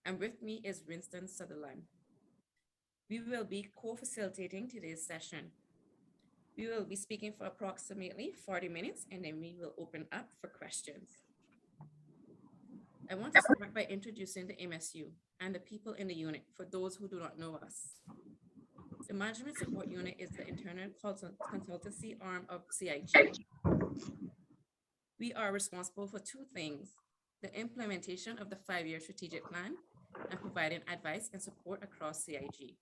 and with me is Winston Sutherland. We will be co-facilitating today's session. We will be speaking for approximately 40 minutes, and then we will open up for questions. I want to start by introducing the MSU and the people in the unit for those who do not know us. The Management Support Unit is the internal consultancy arm of CIG. We are responsible for two things: the implementation of the 5-year strategic plan and providing advice and support across CIG.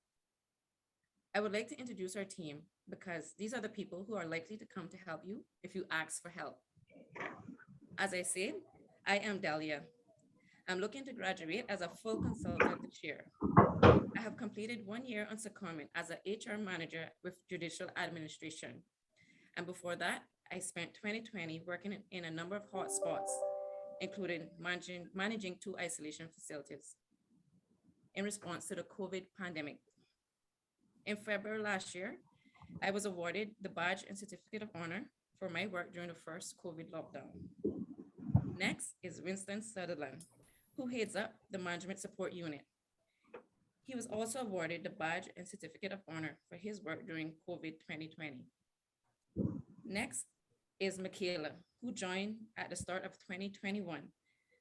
I would like to introduce our team because these are the people who are likely to come to help you if you ask for help. As I said, I am Delia. I'm looking to graduate as a full consultant this year. I have completed 1 year on secondment as an HR manager with judicial administration. And before that, I spent 2020 working in a number of hotspots, including managing 2 isolation facilities in response to the COVID pandemic. In February last year, I was awarded the Badge and Certificate of Honor for my work during the first COVID lockdown. Next is Winston Sutherland, who heads up the Management Support Unit. He was also awarded the Badge and Certificate of Honor for his work during COVID 2020. Next is Michaela, who joined at the start of 2021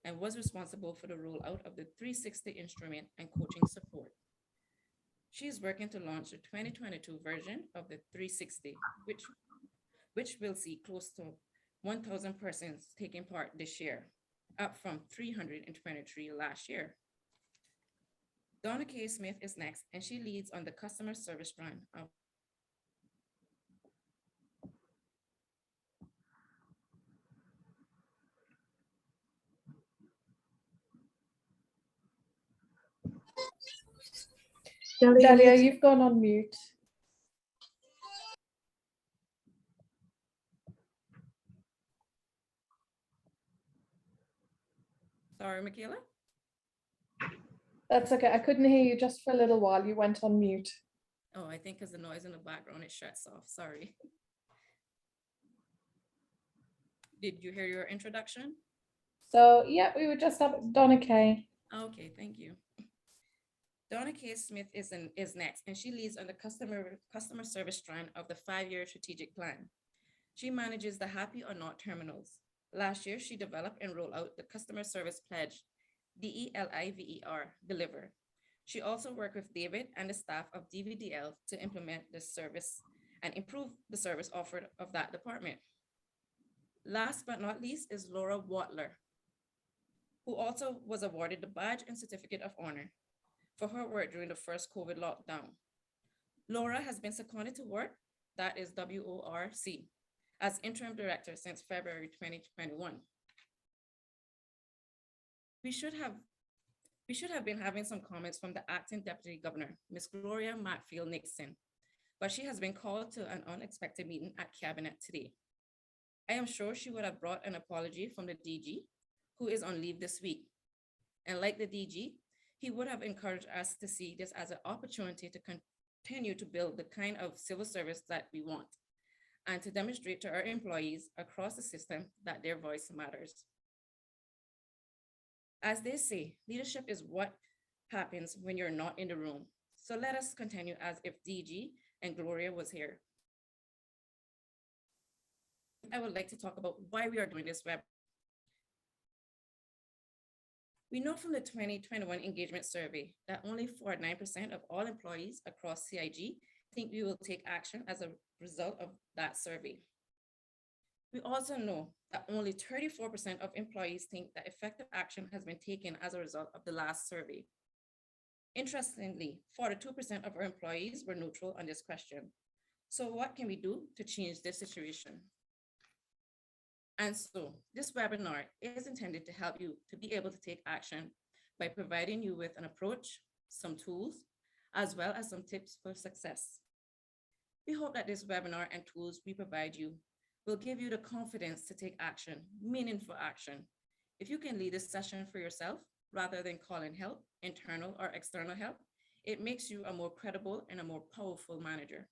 and was responsible for the rollout of the 360 instrument and coaching support. She is working to launch the 2022 version of the 360, which will see close to 1,000 persons taking part this year, up from 323 last year. Donna K. Smith is next, and she leads on the customer service strand of Delia, you've gone on mute. Sorry, Michaela. That's okay. I couldn't hear you just for a little while. You went on mute. Oh, I think because the noise in the background, it shuts off. Sorry. Did you hear your introduction? So yeah, we were just up at Donna Kay. Okay, thank you. Donna K. Smith is next, and she leads on the customer service strand of the 5-year strategic plan. She manages the Happy or Not terminals. Last year, she developed and rolled out the customer service pledge, DELIVER, deliver. She also worked with David and the staff of DVDL to implement the service and improve the service offered of that department. Last but not least is Laura Watler, who also was awarded the Badge and Certificate of Honor for her work during the first COVID lockdown. Laura has been seconded to work, that is WORC, as interim director since February 2021. We should have been having some comments from the acting deputy governor, Ms. Gloria Matfield Nixon, but she has been called to an unexpected meeting at cabinet today. I am sure she would have brought an apology from the DG, who is on leave this week. And like the DG, he would have encouraged us to see this as an opportunity to continue to build the kind of civil service that we want, and to demonstrate to our employees across the system that their voice matters. As they say, leadership is what happens when you're not in the room. So let us continue as if DG and Gloria was here. I would like to talk about why we are doing this web. We know from the 2021 engagement survey that only 49% of all employees across CIG think we will take action as a result of that survey. We also know that only 34% of employees think that effective action has been taken as a result of the last survey. Interestingly, 42% of our employees were neutral on this question. So what can we do to change this situation? And so this webinar is intended to help you to be able to take action by providing you with an approach, some tools, as well as some tips for success. We hope that this webinar and tools we provide you will give you the confidence to take action, meaningful action. If you can lead this session for yourself, rather than calling help, internal or external help, it makes you a more credible and a more powerful manager.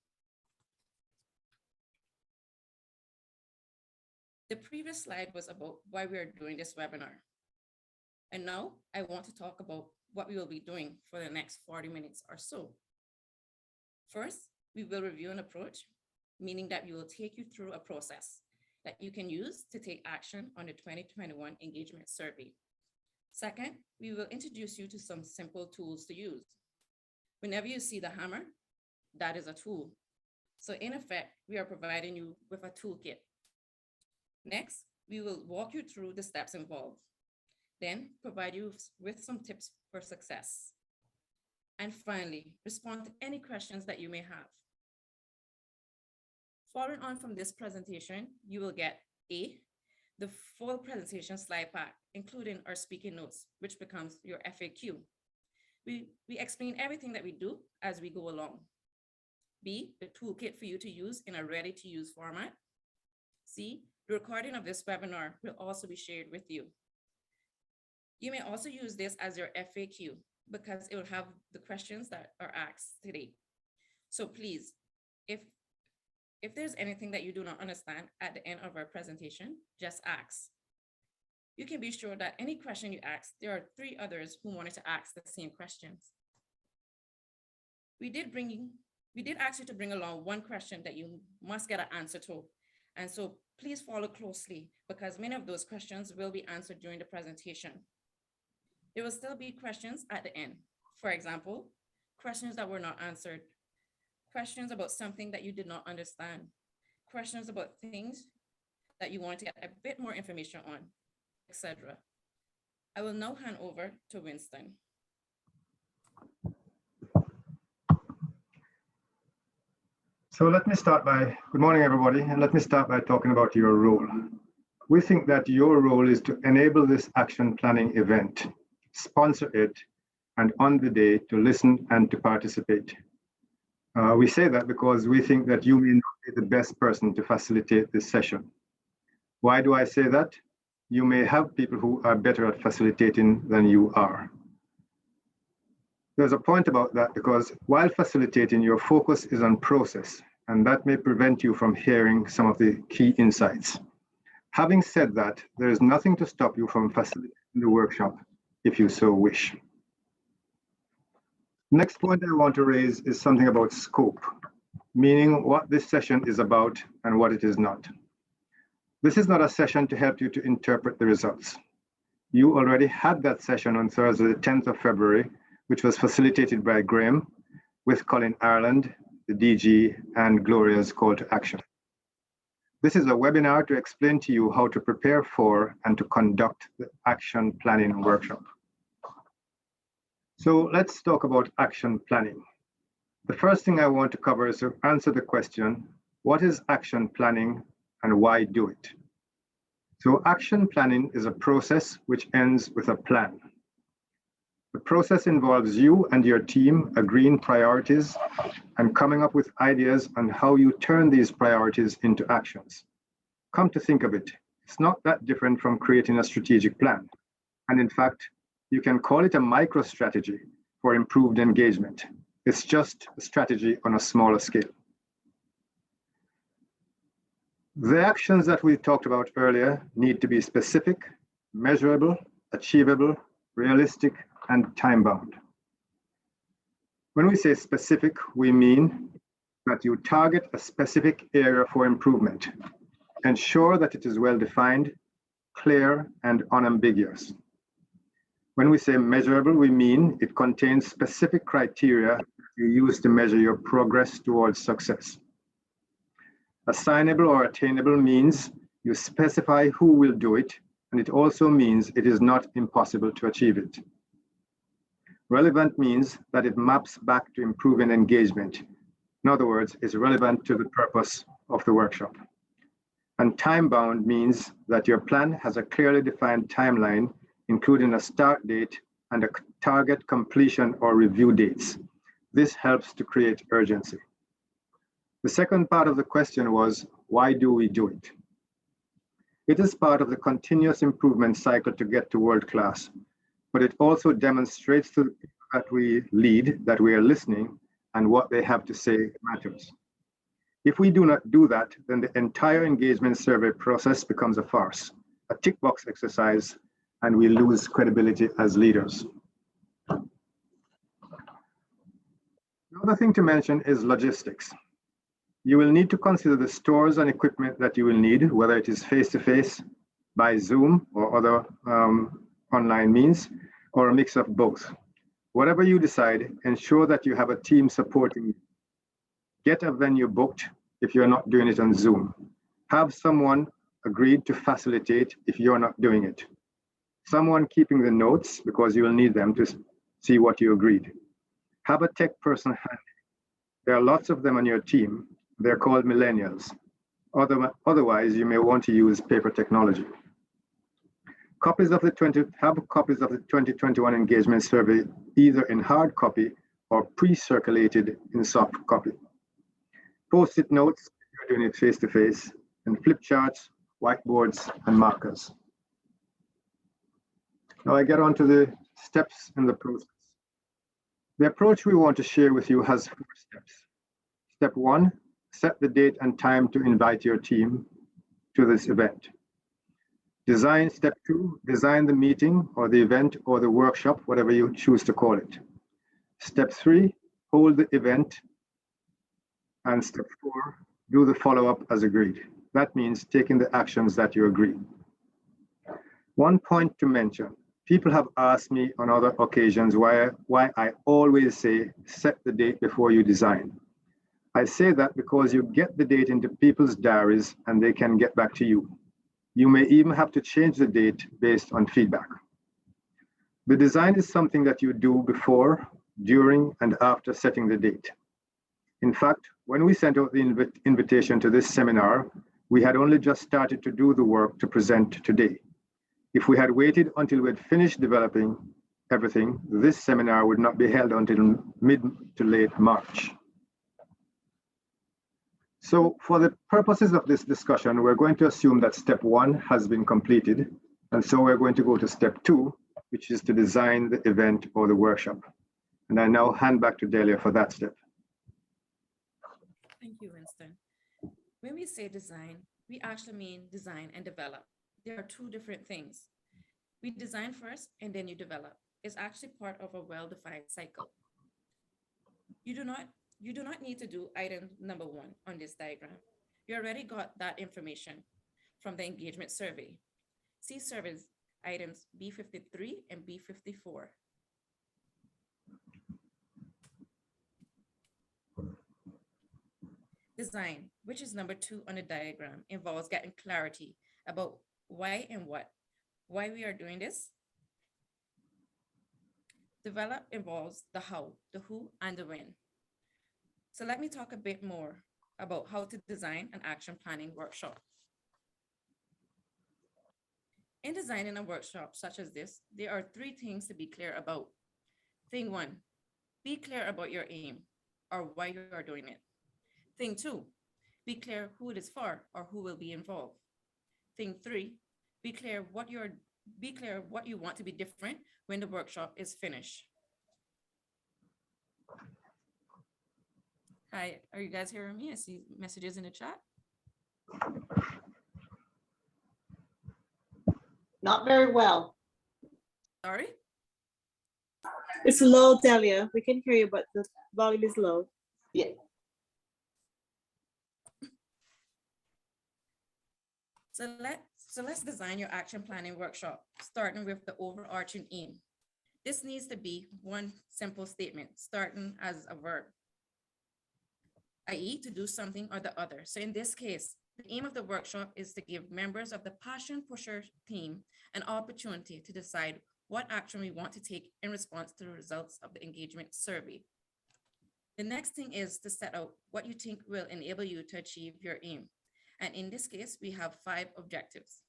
The previous slide was about why we are doing this webinar. And now I want to talk about what we will be doing for the next 40 minutes or so. First, we will review an approach, meaning that we will take you through a process that you can use to take action on the 2021 engagement survey. Second, we will introduce you to some simple tools to use. Whenever you see the hammer, that is a tool. So in effect, we are providing you with a toolkit. Next, we will walk you through the steps involved, then provide you with some tips for success. And finally, respond to any questions that you may have. Following on from this presentation, you will get the full presentation slide pack, including our speaking notes, which becomes your FAQ. We explain everything that we do as we go along. B, the toolkit for you to use in a ready-to-use format. C, the recording of this webinar will also be shared with you. You may also use this as your FAQ because it will have the questions that are asked today. So please, if there's anything that you do not understand at the end of our presentation, just ask. You can be sure that any question you ask, there are 3 others who wanted to ask the same questions. We did ask you to bring along one question that you must get an answer to. And so please follow closely because many of those questions will be answered during the presentation. There will still be questions at the end. For example, questions that were not answered, questions about something that you did not understand, questions about things that you want to get a bit more information on, etc. I will now hand over to Winston. So let me start by, good morning everybody, and let me start by talking about your role. We think that your role is to enable this action planning event, sponsor it, and on the day to listen and to participate. We say that because we think that you may not be the best person to facilitate this session. Why do I say that? You may have people who are better at facilitating than you are. There's a point about that because while facilitating, your focus is on process, and that may prevent you from hearing some of the key insights. Having said that, there is nothing to stop you from facilitating the workshop if you so wish. Next point I want to raise is something about scope, meaning what this session is about and what it is not. This is not a session to help you to interpret the results. You already had that session on Thursday, the 10th of February, which was facilitated by Graham with Colin Ireland, the DG, and Gloria's call to action. This is a webinar to explain to you how to prepare for and to conduct the action planning workshop. So let's talk about action planning. The first thing I want to cover is to answer the question, what is action planning and why do it? So action planning is a process which ends with a plan. The process involves you and your team agreeing priorities and coming up with ideas on how you turn these priorities into actions. Come to think of it, it's not that different from creating a strategic plan. And in fact, you can call it a micro-strategy for improved engagement. It's just a strategy on a smaller scale. The actions that we talked about earlier need to be specific, measurable, achievable, realistic, and time-bound. When we say specific, we mean that you target a specific area for improvement. Ensure that it is well-defined, clear, and unambiguous. When we say measurable, we mean it contains specific criteria you use to measure your progress towards success. Assignable or attainable means you specify who will do it, and it also means it is not impossible to achieve it. Relevant means that it maps back to improving engagement. In other words, is relevant to the purpose of the workshop. And time-bound means that your plan has a clearly defined timeline, including a start date and a target completion or review dates. This helps to create urgency. The second part of the question was, why do we do it? It is part of the continuous improvement cycle to get to world class, but it also demonstrates to the people that we lead that we are listening and what they have to say matters. If we do not do that, then the entire engagement survey process becomes a farce, a tick box exercise, and we lose credibility as leaders. Another thing to mention is logistics. You will need to consider the stores and equipment that you will need, whether it is face-to-face, by Zoom or other online means, or a mix of both. Whatever you decide, ensure that you have a team supporting you. Get a venue booked if you're not doing it on Zoom. Have someone agreed to facilitate if you're not doing it. Someone keeping the notes because you will need them to see what you agreed. Have a tech person handy. There are lots of them on your team. They're called millennials. Otherwise, you may want to use paper technology. Have copies of the 2021 engagement survey either in hard copy or pre-circulated in soft copy. Post-it notes if you're doing it face-to-face, and flip charts, whiteboards, and markers. Now I get on to the steps in the process. The approach we want to share with you has 4 steps. Step 1, set the date and time to invite your team to this event. Step 2, design the meeting or the event or the workshop, whatever you choose to call it. Step 3, hold the event. And step 4, do the follow-up as agreed. That means taking the actions that you agree. One point to mention, people have asked me on other occasions why I always say set the date before you design. I say that because you get the date into people's diaries and they can get back to you. You may even have to change the date based on feedback. The design is something that you do before, during, and after setting the date. In fact, when we sent out the invitation to this seminar, we had only just started to do the work to present today. If we had waited until we had finished developing everything, this seminar would not be held until mid to late March. So for the purposes of this discussion, we're going to assume that step 1 has been completed. And so we're going to go to step 2, which is to design the event or the workshop. And I now hand back to Delia for that step. Thank you, Winston. When we say design, we actually mean design and develop. There are 2 different things. We design first and then you develop. It's actually part of a well-defined cycle. You do not need to do item number 1 on this diagram. You already got that information from the engagement survey. See service items B53 and B54. Design, which is number 2 on the diagram, involves getting clarity about why and why we are doing this. Develop involves the how, the who, and the when. So let me talk a bit more about how to design an action planning workshop. In designing a workshop such as this, there are 3 things to be clear about. Thing 1, be clear about your aim or why you are doing it. Thing 2, be clear who it is for or who will be involved. Thing 3, be clear what you want to be different when the workshop is finished. Hi, are you guys hearing me? I see messages in the chat. Not very well. Sorry? It's low, Delia. We can hear you, but the volume is low. Yeah. So let's design your action planning workshop, starting with the overarching aim. This needs to be one simple statement, starting as a verb, i.e. to do something or the other. So in this case, the aim of the workshop is to give members of the Passion Pusher team an opportunity to decide what action we want to take in response to the results of the engagement survey. The next thing is to set out what you think will enable you to achieve your aim. And in this case, we have 5 objectives.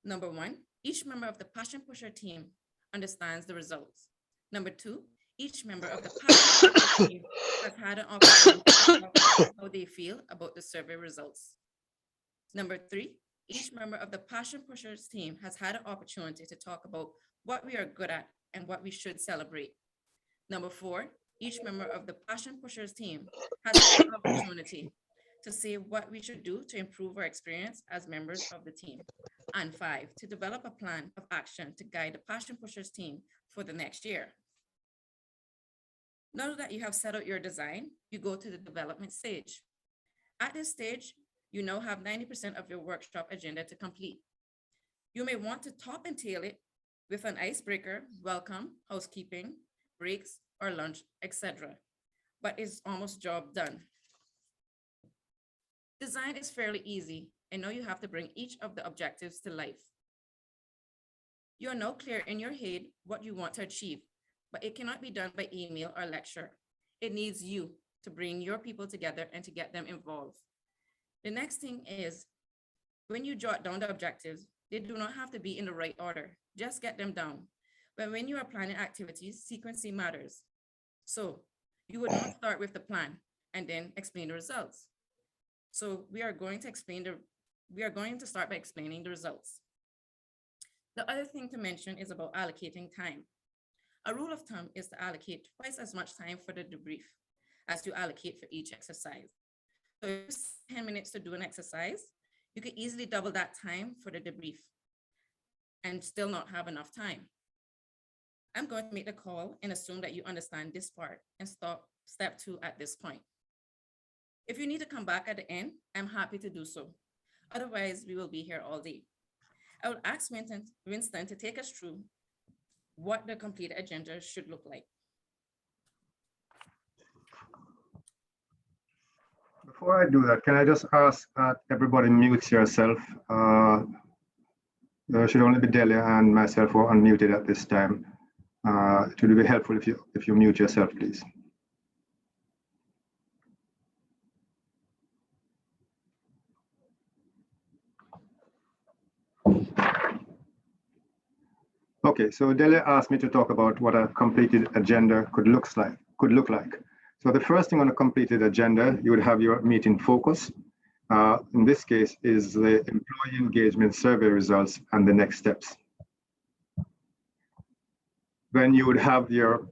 Number 1, each member of the Passion Pusher team understands the results. Number 2, each member of the Passion Pusher team has had an opportunity to talk about how they feel about the survey results. Number 3, each member of the Passion Pushers team has had an opportunity to talk about what we are good at and what we should celebrate. Number 4, each member of the Passion Pushers team has had an opportunity to say what we should do to improve our experience as members of the team. And 5, to develop a plan of action to guide the Passion Pushers team for the next year. Now that you have set out your design, you go to the development stage. At this stage, you now have 90% of your workshop agenda to complete. You may want to top and tail it with an icebreaker, welcome, housekeeping, breaks, or lunch, etc. But it's almost job done. Design is fairly easy, and now you have to bring each of the objectives to life. You are now clear in your head what you want to achieve, but it cannot be done by email or lecture. It needs you to bring your people together and to get them involved. The next thing is, when you jot down the objectives, they do not have to be in the right order. Just get them down. But when you are planning activities, sequencing matters. So you would not start with the plan and then explain the results. So we are going to start by explaining the results. The other thing to mention is about allocating time. A rule of thumb is to allocate twice as much time for the debrief as you allocate for each exercise. So if it's 10 minutes to do an exercise, you could easily double that time for the debrief and still not have enough time. I'm going to make the call and assume that you understand this part and stop step 2 at this point. If you need to come back at the end, I'm happy to do so. Otherwise, we will be here all day. I will ask Winston to take us through what the completed agenda should look like. Before I do that, can I just ask that everybody mutes yourself? There should only be Delia and myself who are unmuted at this time. It would be helpful if you mute yourself, please. Okay, so Delia asked me to talk about what a completed agenda could look like. So the first thing on a completed agenda, you would have your meeting focus. In this case is the employee engagement survey results and the next steps. Then you would have your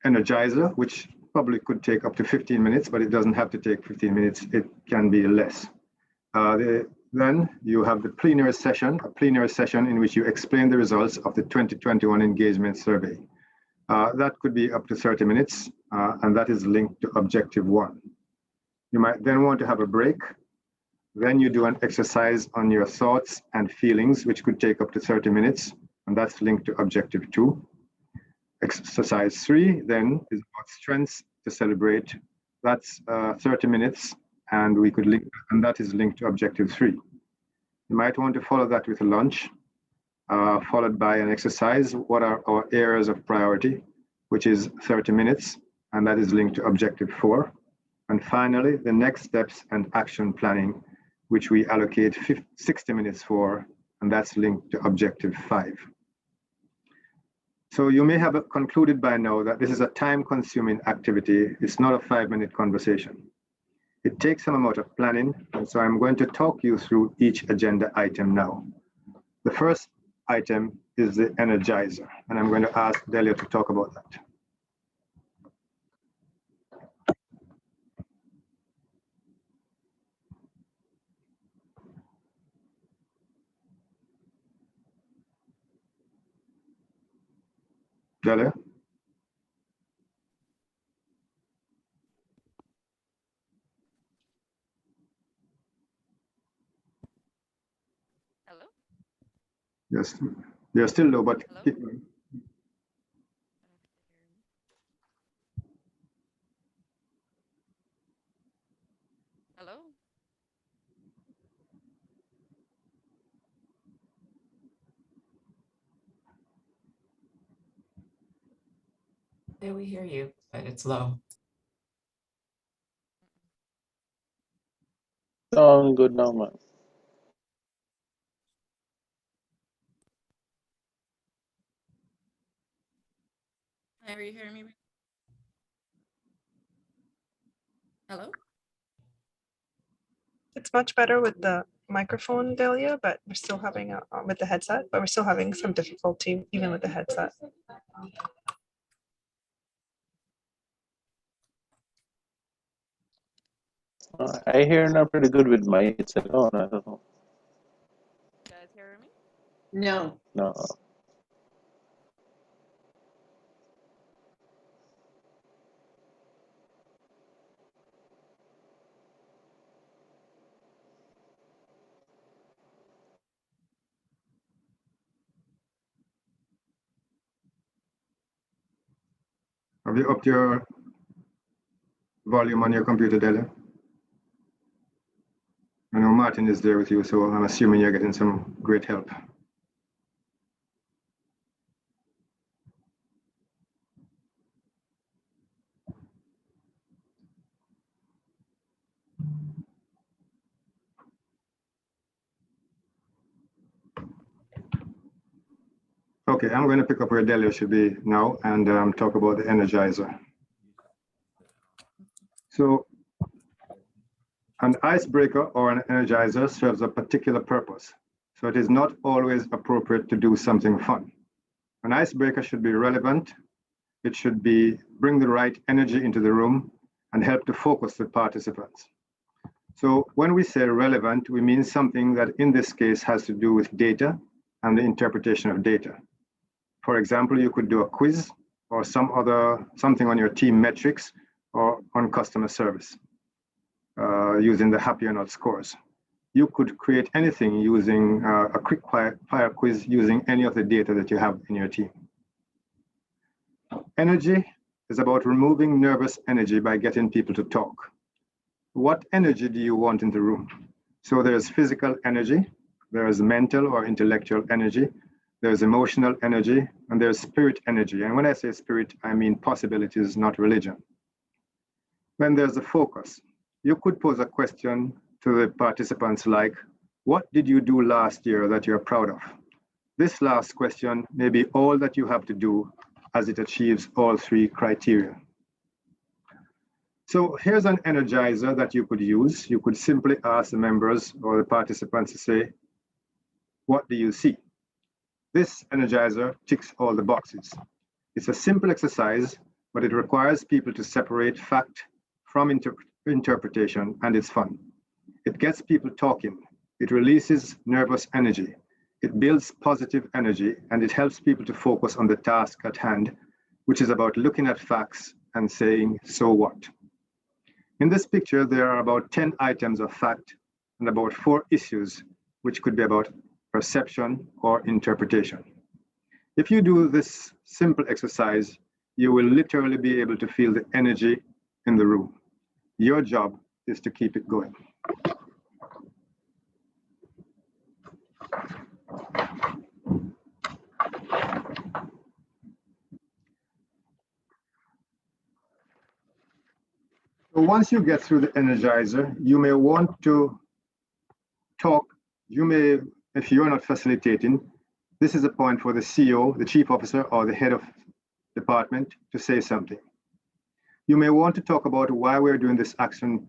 energizer, which probably could take up to 15 minutes, but it doesn't have to take 15 minutes. It can be less. Then you have the plenary session, a plenary session in which you explain the results of the 2021 engagement survey. That could be up to 30 minutes, and that is linked to objective 1. You might then want to have a break. Then you do an exercise on your thoughts and feelings, which could take up to 30 minutes, and that's linked to objective 2. Exercise 3 then is about strengths to celebrate. That's 30 minutes, and we could link, and that is linked to objective 3. You might want to follow that with a lunch, followed by an exercise. What are our areas of priority, which is 30 minutes, and that is linked to objective 4. And finally, the next steps and action planning, which we allocate 60 minutes for, and that's linked to objective 5. So you may have concluded by now that this is a time-consuming activity. It's not a 5-minute conversation. It takes some amount of planning, and so I'm going to talk you through each agenda item now. The first item is the energizer, and I'm going to ask Delia to talk about that. Delia? Hello? Yes, you're still low, but Hello? keep going. Hello? Yeah, we hear you, but it's low. Sound good now, man. Are you hearing me? Hello? It's much better with the microphone, Delia, but we're still having with the headset, but we're still having some difficulty even with the headset. I hear now pretty good with my headset on. I don't know. You guys hearing me? No, No. Have you upped your volume on your computer, Delia? I know Martin is there with you, so I'm assuming you're getting some great help. Okay, I'm going to pick up where Delia should be now and talk about the energizer. So an icebreaker or an energizer serves a particular purpose. So it is not always appropriate to do something fun. An icebreaker should be relevant. It should bring the right energy into the room and help to focus the participants. So when we say relevant, we mean something that in this case has to do with data and the interpretation of data. For example, you could do a quiz or something on your team metrics or on customer service using the happy or not scores. You could create anything using a quick fire quiz using any of the data that you have in your team. Energy is about removing nervous energy by getting people to talk. What energy do you want in the room? So there's physical energy, there's mental or intellectual energy, there's emotional energy, and there's spirit energy. And when I say spirit, I mean possibilities, not religion. Then there's the focus. You could pose a question to the participants like, what did you do last year that you're proud of? This last question may be all that you have to do as it achieves all three criteria. So here's an energizer that you could use. You could simply ask the members or the participants to say, what do you see? This energizer ticks all the boxes. It's a simple exercise, but it requires people to separate fact from interpretation, and it's fun. It gets people talking. It releases nervous energy. It builds positive energy, and it helps people to focus on the task at hand, which is about looking at facts and saying, so what? In this picture, there are about 10 items of fact and about 4 issues, which could be about perception or interpretation. If you do this simple exercise, you will literally be able to feel the energy in the room. Your job is to keep it going. So once you get through the energizer, you may want to talk. If you're not facilitating, this is a point for the CEO, the chief officer, or the head of department to say something. You may want to talk about why we're doing this action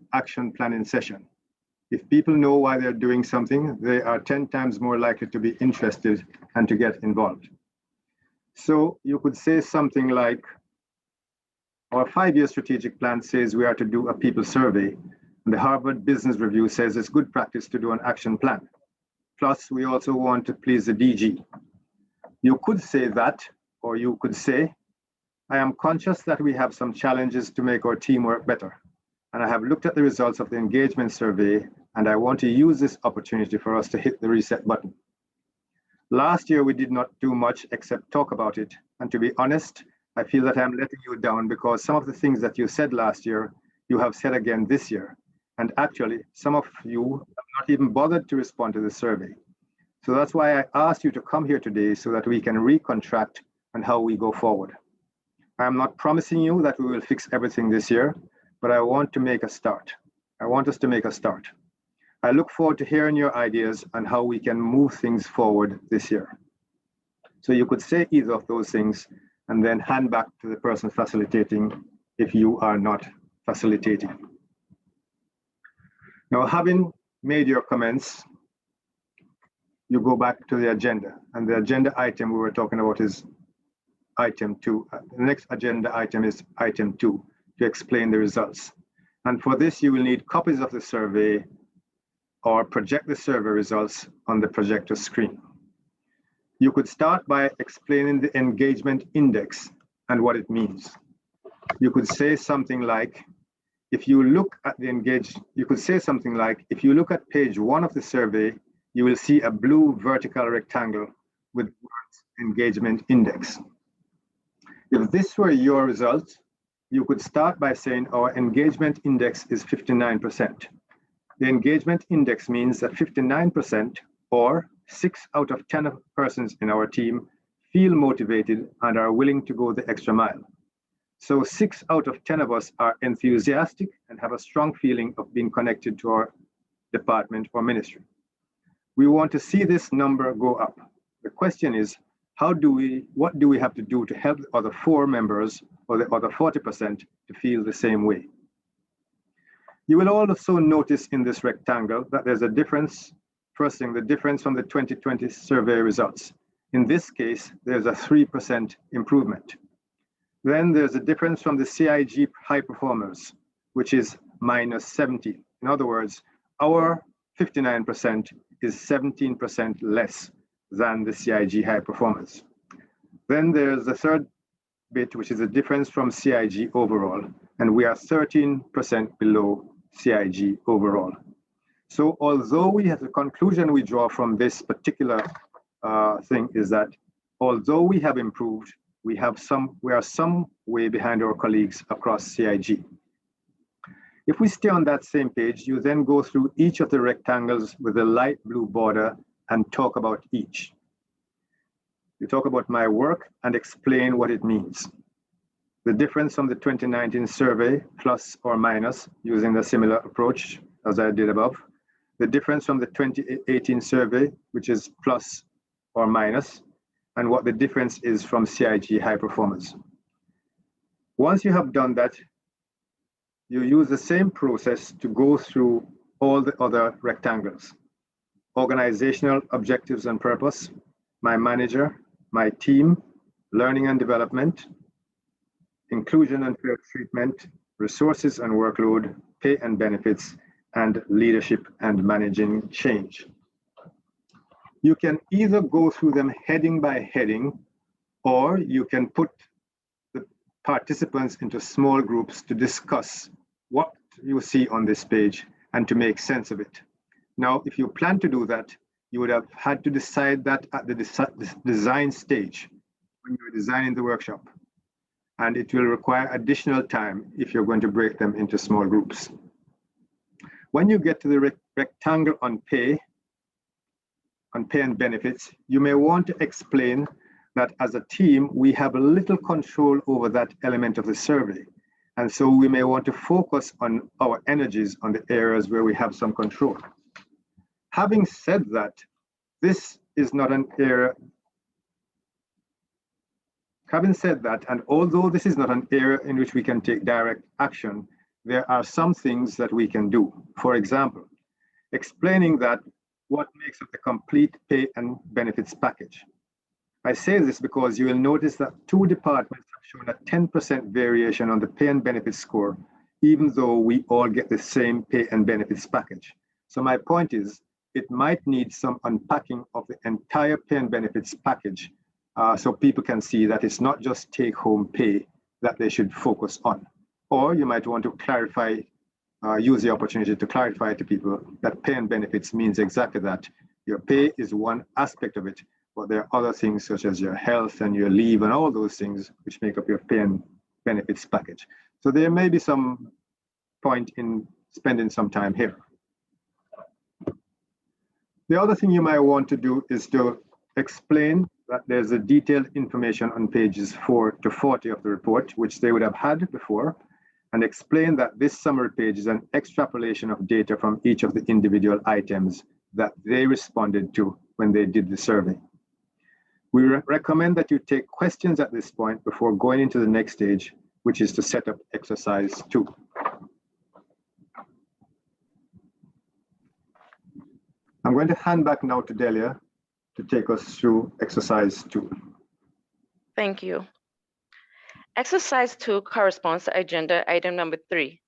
planning session. If people know why they're doing something, they are 10 times more likely to be interested and to get involved. So you could say something like, our 5-year strategic plan says we are to do a people survey, and the Harvard Business Review says it's good practice to do an action plan. Plus, we also want to please the DG. You could say that, or you could say, I am conscious that we have some challenges to make our team work better, and I have looked at the results of the engagement survey, and I want to use this opportunity for us to hit the reset button. Last year, we did not do much except talk about it, and to be honest, I feel that I'm letting you down because some of the things that you said last year, you have said again this year. And actually, some of you have not even bothered to respond to the survey. So that's why I asked you to come here today so that we can recontract on how we go forward. I'm not promising you that we will fix everything this year, but I want to make a start. I want us to make a start. I look forward to hearing your ideas on how we can move things forward this year. So you could say either of those things and then hand back to the person facilitating if you are not facilitating. Now, having made your comments, you go back to the agenda, and the agenda item we were talking about is item 2. The next agenda item is item 2, to explain the results. And for this, you will need copies of the survey or project the survey results on the projector screen. You could start by explaining the engagement index and what it means. You could say something like, if you look at the if you look at page 1 of the survey, you will see a blue vertical rectangle with words engagement index. If this were your result, you could start by saying our engagement index is 59%. The engagement index means that 59%, or 6 out of 10 persons in our team, feel motivated and are willing to go the extra mile. So 6 out of 10 of us are enthusiastic and have a strong feeling of being connected to our department or ministry. We want to see this number go up. The question is, what do we have to do to help the other 4 members or the other 40% to feel the same way? You will also notice in this rectangle that there's a difference. First thing, the difference from the 2020 survey results. In this case, there's a 3% improvement. Then there's a difference from the CIG high performers, which is minus 70. In other words, our 59% is 17% less than the CIG high performers. Then there's the third bit, which is a difference from CIG overall, and we are 13% below CIG overall. So although we have the conclusion we draw from this particular thing is that although we have improved, we are some way behind our colleagues across CIG. If we stay on that same page, you then go through each of the rectangles with a light blue border and talk about each. You talk about my work and explain what it means. The difference from the 2019 survey, plus or minus, using a similar approach as I did above. The difference from the 2018 survey, which is plus or minus, and what the difference is from CIG high performers. Once you have done that, you use the same process to go through all the other rectangles. Organizational objectives and purpose, my manager, my team, learning and development, inclusion and fair treatment, resources and workload, pay and benefits, and leadership and managing change. You can either go through them heading by heading, or you can put the participants into small groups to discuss what you see on this page and to make sense of it. Now, if you plan to do that, you would have had to decide that at the design stage when you're designing the workshop. And it will require additional time if you're going to break them into small groups. When you get to the rectangle on pay and benefits, you may want to explain that as a team, we have a little control over that element of the survey. And so we may want to focus on our energies on the areas where we have some control. Having said that, this is not an area. Having said that, and although this is not an area in which we can take direct action, there are some things that we can do. For example, explaining that what makes up the complete pay and benefits package. I say this because you will notice that 2 departments have shown a 10% variation on the pay and benefits score, even though we all get the same pay and benefits package. So my point is, it might need some unpacking of the entire pay and benefits package so people can see that it's not just take-home pay that they should focus on. Or you might want to clarify, use the opportunity to clarify to people that pay and benefits means exactly that. Your pay is one aspect of it, but there are other things such as your health and your leave and all those things which make up your pay and benefits package. So there may be some point in spending some time here. The other thing you might want to do is to explain that there's a detailed information on pages 4 to 40 of the report, which they would have had before, and explain that this summary page is an extrapolation of data from each of the individual items that they responded to when they did the survey. We recommend that you take questions at this point before going into the next stage, which is to set up exercise 2. I'm going to hand back now to Delia to take us through exercise 2. Thank you. Exercise 2 corresponds to agenda item number 3,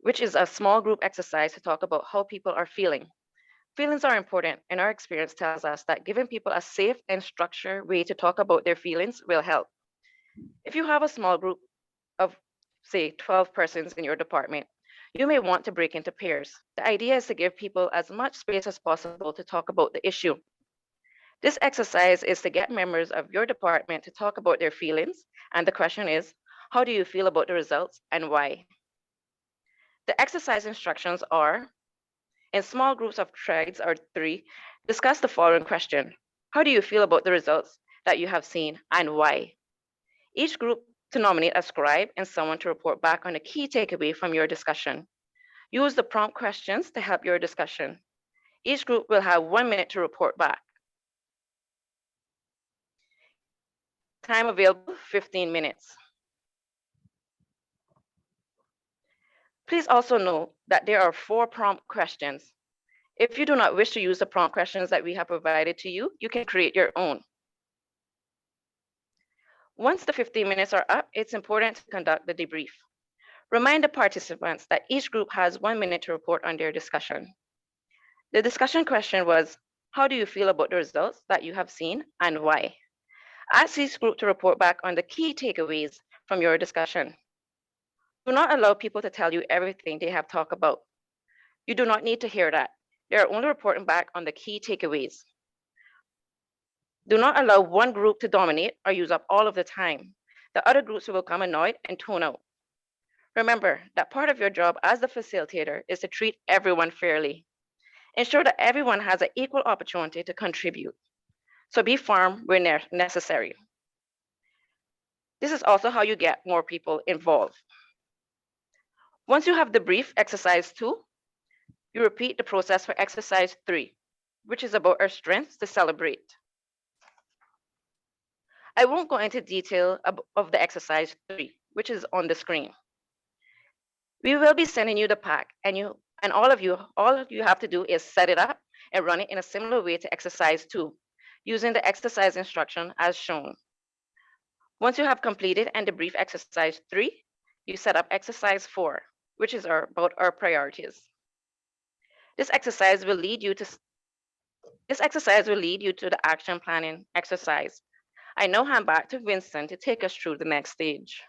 which is a small group exercise to talk about how people are feeling. Feelings are important, and our experience tells us that giving people a safe and structured way to talk about their feelings will help. If you have a small group of, say, 12 persons in your department, you may want to break into pairs. The idea is to give people as much space as possible to talk about the issue. This exercise is to get members of your department to talk about their feelings, and the question is, How do you feel about the results and why? The exercise instructions are, in small groups of threads or 3, discuss the following question. How do you feel about the results that you have seen and why? Each group to nominate a scribe and someone to report back on a key takeaway from your discussion. Use the prompt questions to help your discussion. Each group will have 1 minute to report back. Time available, 15 minutes. Please also note that there are 4 prompt questions. If you do not wish to use the prompt questions that we have provided to you, you can create your own. Once the 15 minutes are up, it's important to conduct the debrief. Remind the participants that each group has 1 minute to report on their discussion. The discussion question was, how do you feel about the results that you have seen and why? Ask each group to report back on the key takeaways from your discussion. Do not allow people to tell you everything they have talked about. You do not need to hear that. They are only reporting back on the key takeaways. Do not allow one group to dominate or use up all of the time. The other groups will become annoyed and tune out. Remember that part of your job as the facilitator is to treat everyone fairly. Ensure that everyone has an equal opportunity to contribute. So be firm where necessary. This is also how you get more people involved. Once you have debriefed exercise 2, you repeat the process for exercise 3, which is about our strengths to celebrate. I won't go into detail of the exercise 3, which is on the screen. We will be sending you the pack, and all you have to do is set it up and run it in a similar way to exercise 2, using the exercise instruction as shown. Once you have completed and debriefed exercise 3, you set up exercise 4, which is about our priorities. This exercise will lead you to the action planning exercise. I now hand back to Vincent to take us through the next stage.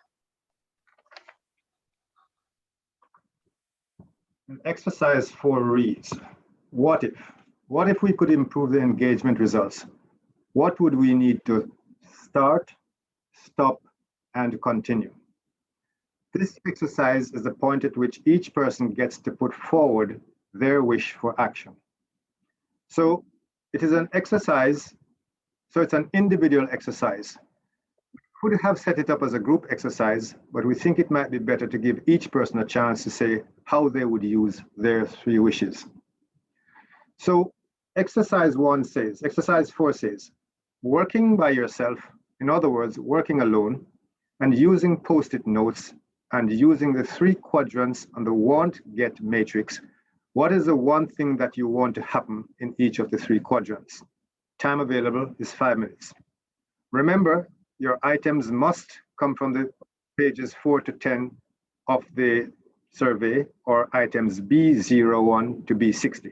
Exercise 4 reads, what if? What if we could improve the engagement results? What would we need to start, stop, and continue? This exercise is the point at which each person gets to put forward their wish for action. So it is an exercise, so it's an individual exercise. We could have set it up as a group exercise, but we think it might be better to give each person a chance to say how they would use their 3 wishes. So exercise 4 says, working by yourself, in other words, working alone, and using post-it notes and using the 3 quadrants on the want-get matrix, what is the one thing that you want to happen in each of the 3 quadrants? Time available is 5 minutes. Remember, your items must come from the pages 4 to 10 of the survey, or items B01 to B60.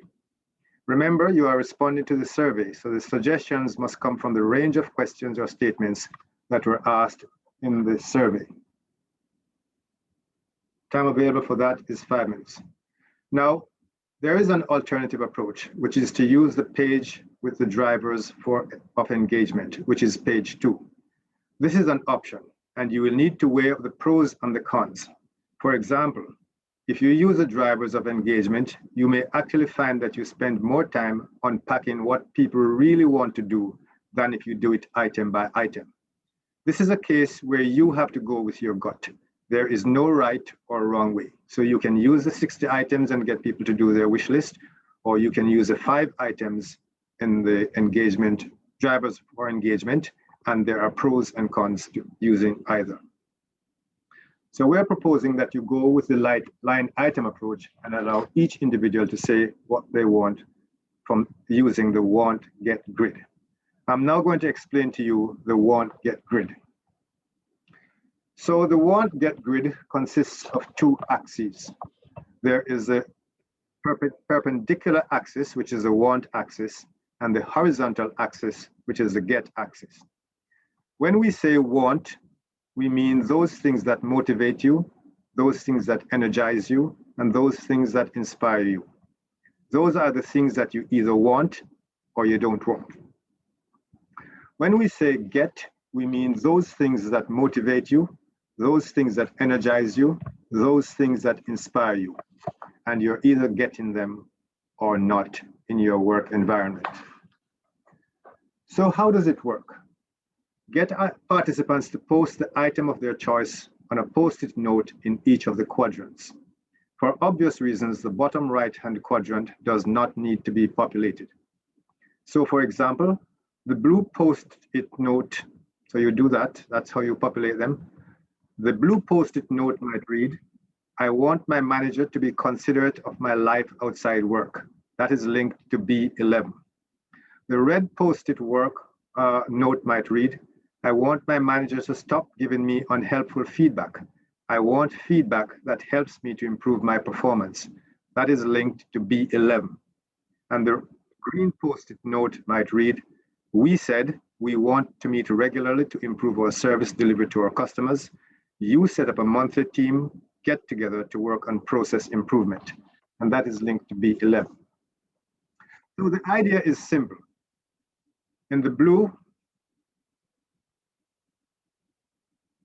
Remember, you are responding to the survey, so the suggestions must come from the range of questions or statements that were asked in the survey. Time available for that is 5 minutes. Now, there is an alternative approach, which is to use the page with the drivers of engagement, which is page 2. This is an option, and you will need to weigh up the pros and the cons. For example, if you use the drivers of engagement, you may actually find that you spend more time unpacking what people really want to do than if you do it item by item. This is a case where you have to go with your gut. There is no right or wrong way. So you can use the 60 items and get people to do their wish list, or you can use the 5 items in the engagement, drivers for engagement, and there are pros and cons to using either. So we're proposing that you go with the line item approach and allow each individual to say what they want from using the want-get grid. I'm now going to explain to you the want-get grid. So the want-get grid consists of 2 axes. There is a perpendicular axis, which is the want axis, and the horizontal axis, which is the get axis. When we say want, we mean those things that motivate you, those things that energize you, and those things that inspire you. Those are the things that you either want or you don't want. When we say get, we mean those things that motivate you, those things that energize you, those things that inspire you, and you're either getting them or not in your work environment. So how does it work? Get participants to post the item of their choice on a post-it note in each of the quadrants. For obvious reasons, the bottom right-hand quadrant does not need to be populated. So for example, the blue post-it note, so you do that, that's how you populate them. The blue post-it note might read, I want my manager to be considerate of my life outside work. That is linked to B11. The red post-it note might read, I want my manager to stop giving me unhelpful feedback. I want feedback that helps me to improve my performance. That is linked to B11. And the green post-it note might read, we said we want to meet regularly to improve our service delivery to our customers. You set up a monthly team get together to work on process improvement. And that is linked to B11. So the idea is simple. In the blue,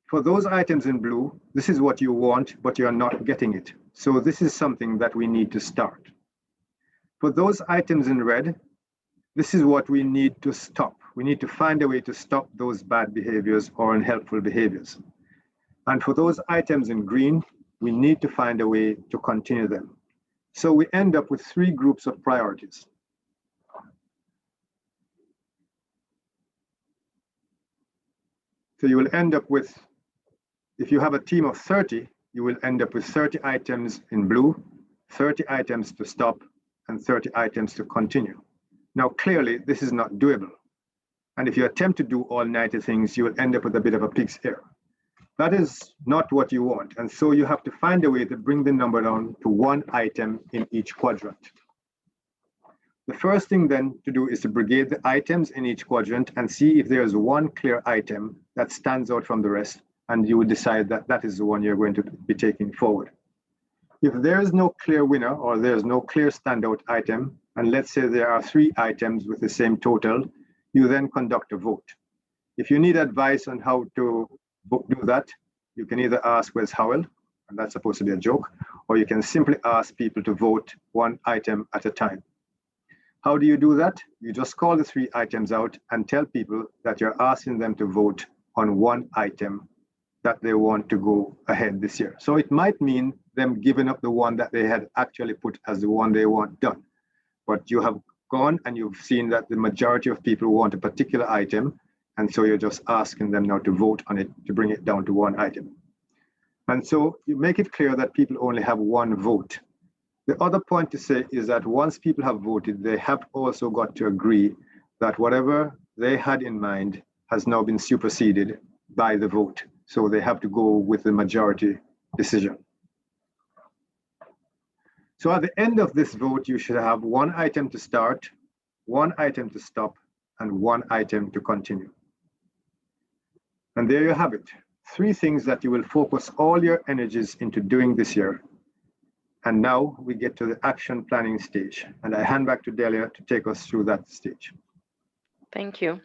for those items in blue, this is what you want, but you're not getting it. So this is something that we need to start. For those items in red, this is what we need to stop. We need to find a way to stop those bad behaviors or unhelpful behaviors. And for those items in green, we need to find a way to continue them. So we end up with 3 groups of priorities. So you will end up with, if you have a team of 30, you will end up with 30 items in blue, 30 items to stop, and 30 items to continue. Now, clearly, this is not doable. And if you attempt to do all 90 things, you will end up with a bit of a pig's ear. That is not what you want. And so you have to find a way to bring the number down to 1 item in each quadrant. The first thing then to do is to brigade the items in each quadrant and see if there's one clear item that stands out from the rest, and you would decide that that is the one you're going to be taking forward. If there is no clear winner or there's no clear standout item, and let's say there are 3 items with the same total, you then conduct a vote. If you need advice on how to do that, you can either ask Wes Howell, and that's supposed to be a joke, or you can simply ask people to vote 1 item at a time. How do you do that? You just call the 3 items out and tell people that you're asking them to vote on 1 item that they want to go ahead this year. So it might mean them giving up the one that they had actually put as the one they want done. But you have gone and you've seen that the majority of people want a particular item, and so you're just asking them now to vote on it to bring it down to 1 item. And so you make it clear that people only have 1 vote. The other point to say is that once people have voted, they have also got to agree that whatever they had in mind has now been superseded by the vote. So they have to go with the majority decision. So at the end of this vote, you should have 1 item to start, 1 item to stop, and 1 item to continue. And there you have it. 3 things that you will focus all your energies into doing this year. And now we get to the action planning stage. And I hand back to Delia to take us through that stage. Thank you.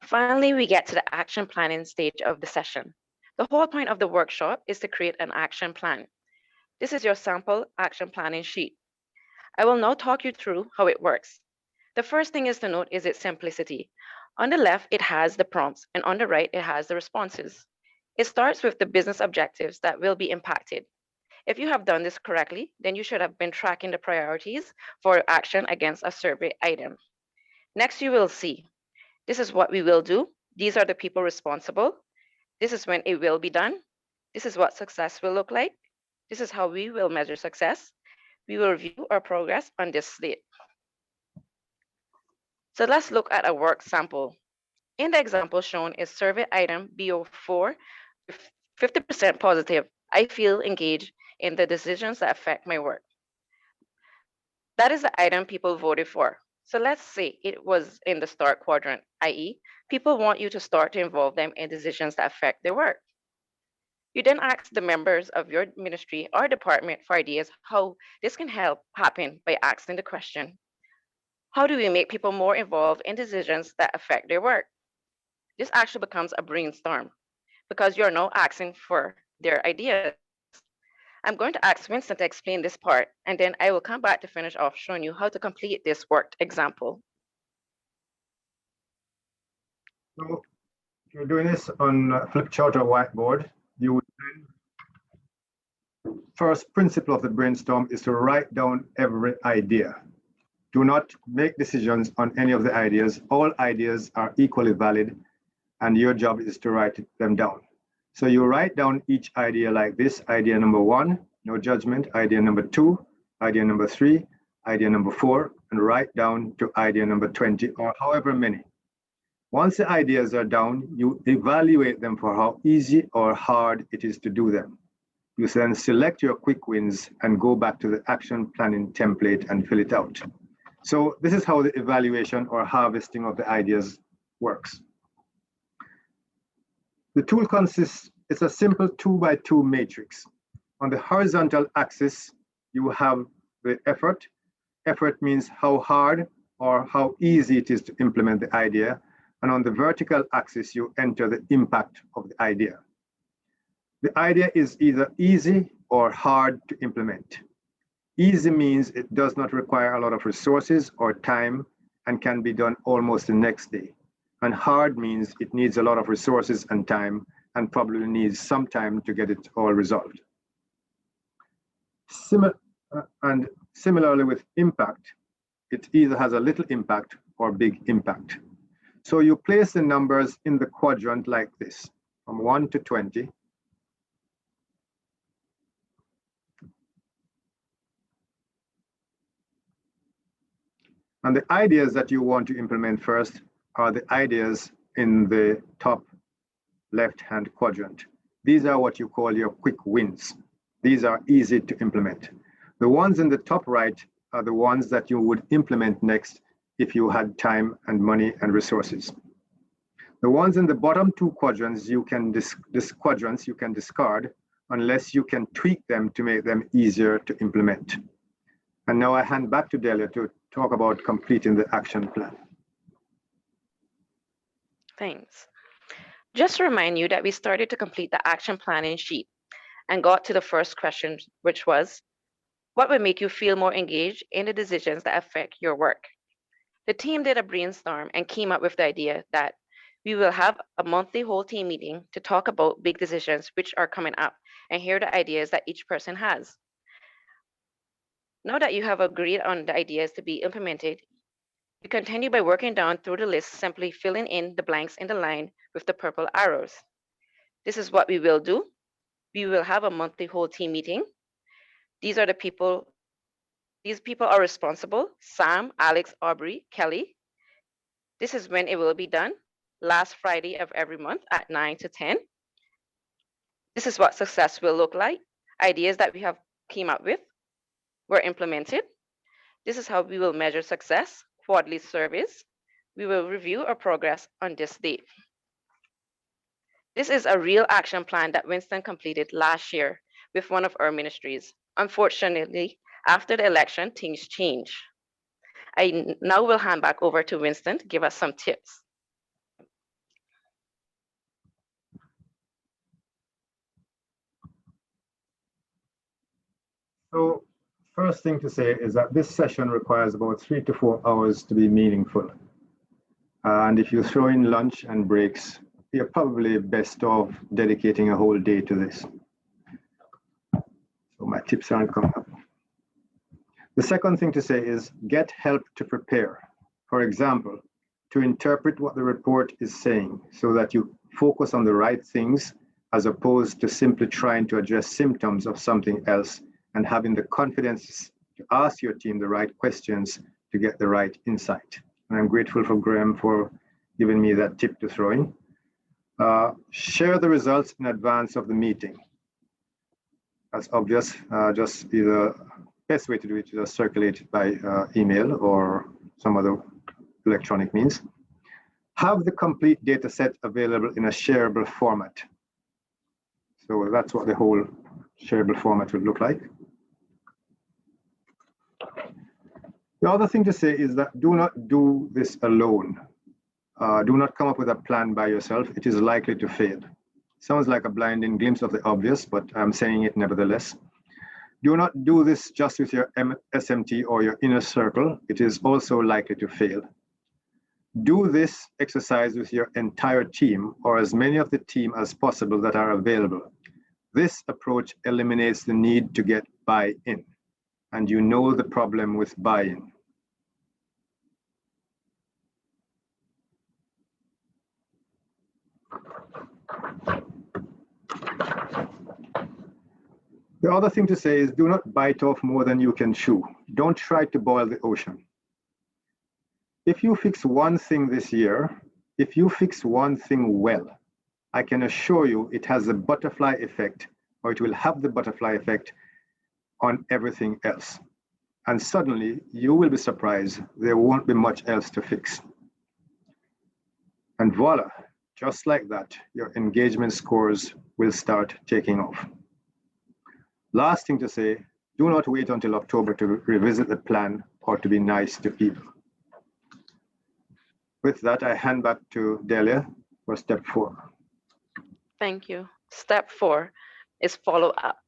Finally, we get to the action planning stage of the session. The whole point of the workshop is to create an action plan. This is your sample action planning sheet. I will now talk you through how it works. The first thing is to note is its simplicity. On the left, it has the prompts, and on the right, it has the responses. It starts with the business objectives that will be impacted. If you have done this correctly, then you should have been tracking the priorities for action against a survey item. Next, you will see, this is what we will do. These are the people responsible. This is when it will be done. This is what success will look like. This is how we will measure success. We will review our progress on this slate. So let's look at a work sample. In the example shown is survey item BO4, 50% positive. I feel engaged in the decisions that affect my work. That is the item people voted for. So let's say it was in the start quadrant, i.e., people want you to start to involve them in decisions that affect their work. You then ask the members of your ministry or department for ideas how this can help happen by asking the question, how do we make people more involved in decisions that affect their work? This actually becomes a brainstorm. because you're now asking for their ideas. I'm going to ask Winston to explain this part, and then I will come back to finish off showing you how to complete this worked example. So if you're doing this on a flip chart or whiteboard, you would then, first principle of the brainstorm is to write down every idea. Do not make decisions on any of the ideas. All ideas are equally valid, and your job is to write them down. So you write down each idea like this: idea number 1, no judgment; idea number 2, idea number 3, idea number 4, and write down to idea number 20 or however many. Once the ideas are down, you evaluate them for how easy or hard it is to do them. You then select your quick wins and go back to the action planning template and fill it out. So this is how the evaluation or harvesting of the ideas works. The tool consists, it's a simple 2x2 matrix. On the horizontal axis, you have the effort. Effort means how hard or how easy it is to implement the idea. And on the vertical axis, you enter the impact of the idea. The idea is either easy or hard to implement. Easy means it does not require a lot of resources or time and can be done almost the next day. And hard means it needs a lot of resources and time and probably needs some time to get it all resolved. Similarly with impact, it either has a little impact or big impact. So you place the numbers in the quadrant like this, from 1 to 20. And the ideas that you want to implement first are the ideas in the top left-hand quadrant. These are what you call your quick wins. These are easy to implement. The ones in the top right are the ones that you would implement next if you had time and money and resources. The ones in the bottom two quadrants, you can discard unless you can tweak them to make them easier to implement. And now I hand back to Delia to talk about completing the action plan. Thanks. Just to remind you that we started to complete the action planning sheet and got to the first question, which was, what would make you feel more engaged in the decisions that affect your work? The team did a brainstorm and came up with the idea that we will have a monthly whole team meeting to talk about big decisions which are coming up and hear the ideas that each person has. Now that you have agreed on the ideas to be implemented, you continue by working down through the list, simply filling in the blanks in the line with the purple arrows. This is what we will do. We will have a monthly whole team meeting. These are the people. These people are responsible: Sam, Alex, Aubrey, Kelly. This is when it will be done, last Friday of every month at 9 to 10. This is what success will look like. Ideas that we have came up with were implemented. This is how we will measure success, quarterly surveys. We will review our progress on this date. This is a real action plan that Winston completed last year with one of our ministries. Unfortunately, after the election, things changed. I now will hand back over to Winston to give us some tips. So first thing to say is that this session requires about 3 to 4 hours to be meaningful. And if you throw in lunch and breaks, you're probably best off dedicating a whole day to this. So my tips aren't coming up. The second thing to say is get help to prepare. For example, to interpret what the report is saying so that you focus on the right things as opposed to simply trying to address symptoms of something else and having the confidence to ask your team the right questions to get the right insight. And I'm grateful for Graham for giving me that tip to throw in. Share the results in advance of the meeting. That's obvious. Just either best way to do it is just circulate it by email or some other electronic means. Have the complete data set available in a shareable format. So that's what the whole shareable format would look like. The other thing to say is that do not do this alone. Do not come up with a plan by yourself. It is likely to fail. Sounds like a blinding glimpse of the obvious, but I'm saying it nevertheless. Do not do this just with your SMT or your inner circle. It is also likely to fail. Do this exercise with your entire team or as many of the team as possible that are available. This approach eliminates the need to get buy-in, and you know the problem with buy-in. The other thing to say is do not bite off more than you can chew. Don't try to boil the ocean. If you fix one thing this year, if you fix one thing well, I can assure you it has a butterfly effect, or it will have the butterfly effect on everything else. And suddenly you will be surprised there won't be much else to fix. And voila, just like that, your engagement scores will start taking off. Last thing to say, do not wait until October to revisit the plan or to be nice to people. With that, I hand back to Delia for step 4. Thank you. Step 4 is follow up.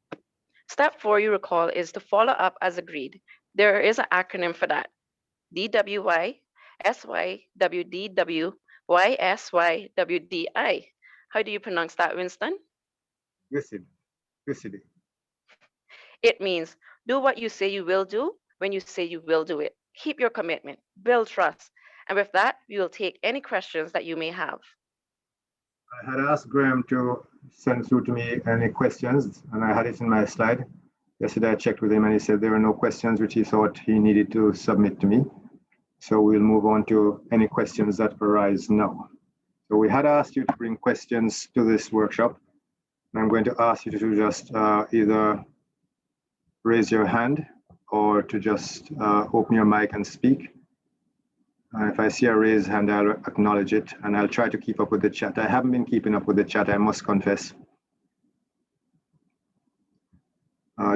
Step 4, you recall, is to follow up as agreed. There is an acronym for that. DWY, SY, WDW, YSY, WDI. How do you pronounce that, Winston? Winston. It means do what you say you will do when you say you will do it. Keep your commitment, build trust. And with that, we will take any questions that you may have. I had asked Graham to send through to me any questions, and I had it in my slide. Yesterday I checked with him and he said there were no questions which he thought he needed to submit to me. So we'll move on to any questions that arise now. So we had asked you to bring questions to this workshop. And I'm going to ask you to just either raise your hand or to just open your mic and speak. If I see a raised hand, I'll acknowledge it, and I'll try to keep up with the chat. I haven't been keeping up with the chat, I must confess.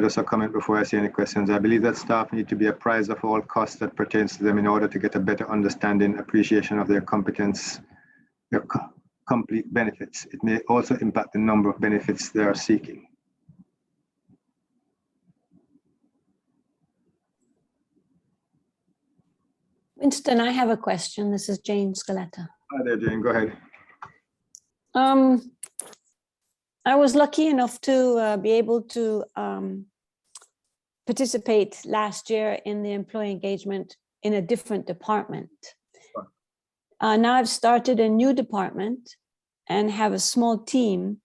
Just a comment before I see any questions. I believe that staff need to be apprised of all costs that pertains to them in order to get a better understanding, appreciation of their competence, their complete benefits. It may also impact the number of benefits they are seeking. Winston, I have a question. This is Jane Scaletta. Hi there, Jane, go ahead. I was lucky enough to be able to participate last year in the employee engagement in a different department. Now I've started a new department and have a small team.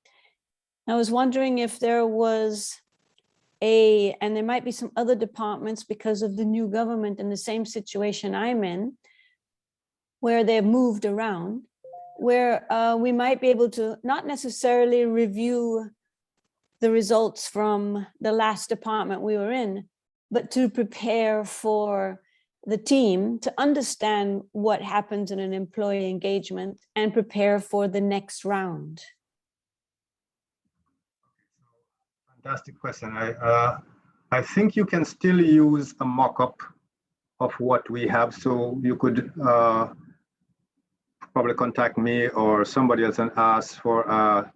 I was wondering if there was and there might be some other departments because of the new government in the same situation I'm in, where they've moved around, where we might be able to not necessarily review the results from the last department we were in, but to prepare for the team to understand what happens in an employee engagement and prepare for the next round. Fantastic question. I think you can still use a mock-up of what we have. So you could probably contact me or somebody else and ask for an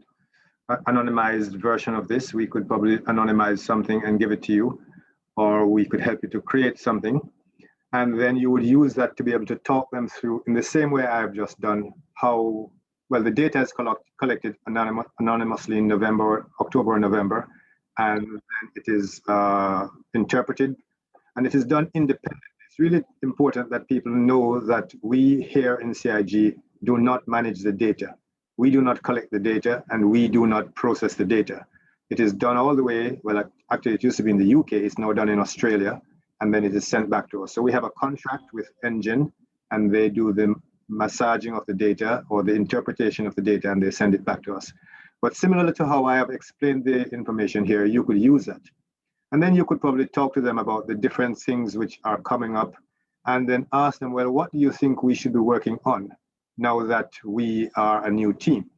anonymized version of this. We could probably anonymize something and give it to you, or we could help you to create something. And then you would use that to be able to talk them through in the same way I've just done how, well, the data is collected anonymously in October or November. And then it is interpreted, and it is done independently. It's really important that people know that we here in CIG do not manage the data. We do not collect the data, and we do not process the data. It is done all the way, well, actually it used to be in the UK, it's now done in Australia, and then it is sent back to us. So we have a contract with Engine, and they do the massaging of the data or the interpretation of the data, and they send it back to us. But similarly to how I have explained the information here, you could use that. And then you could probably talk to them about the different things which are coming up and then ask them, well, what do you think we should be working on now that we are a new team?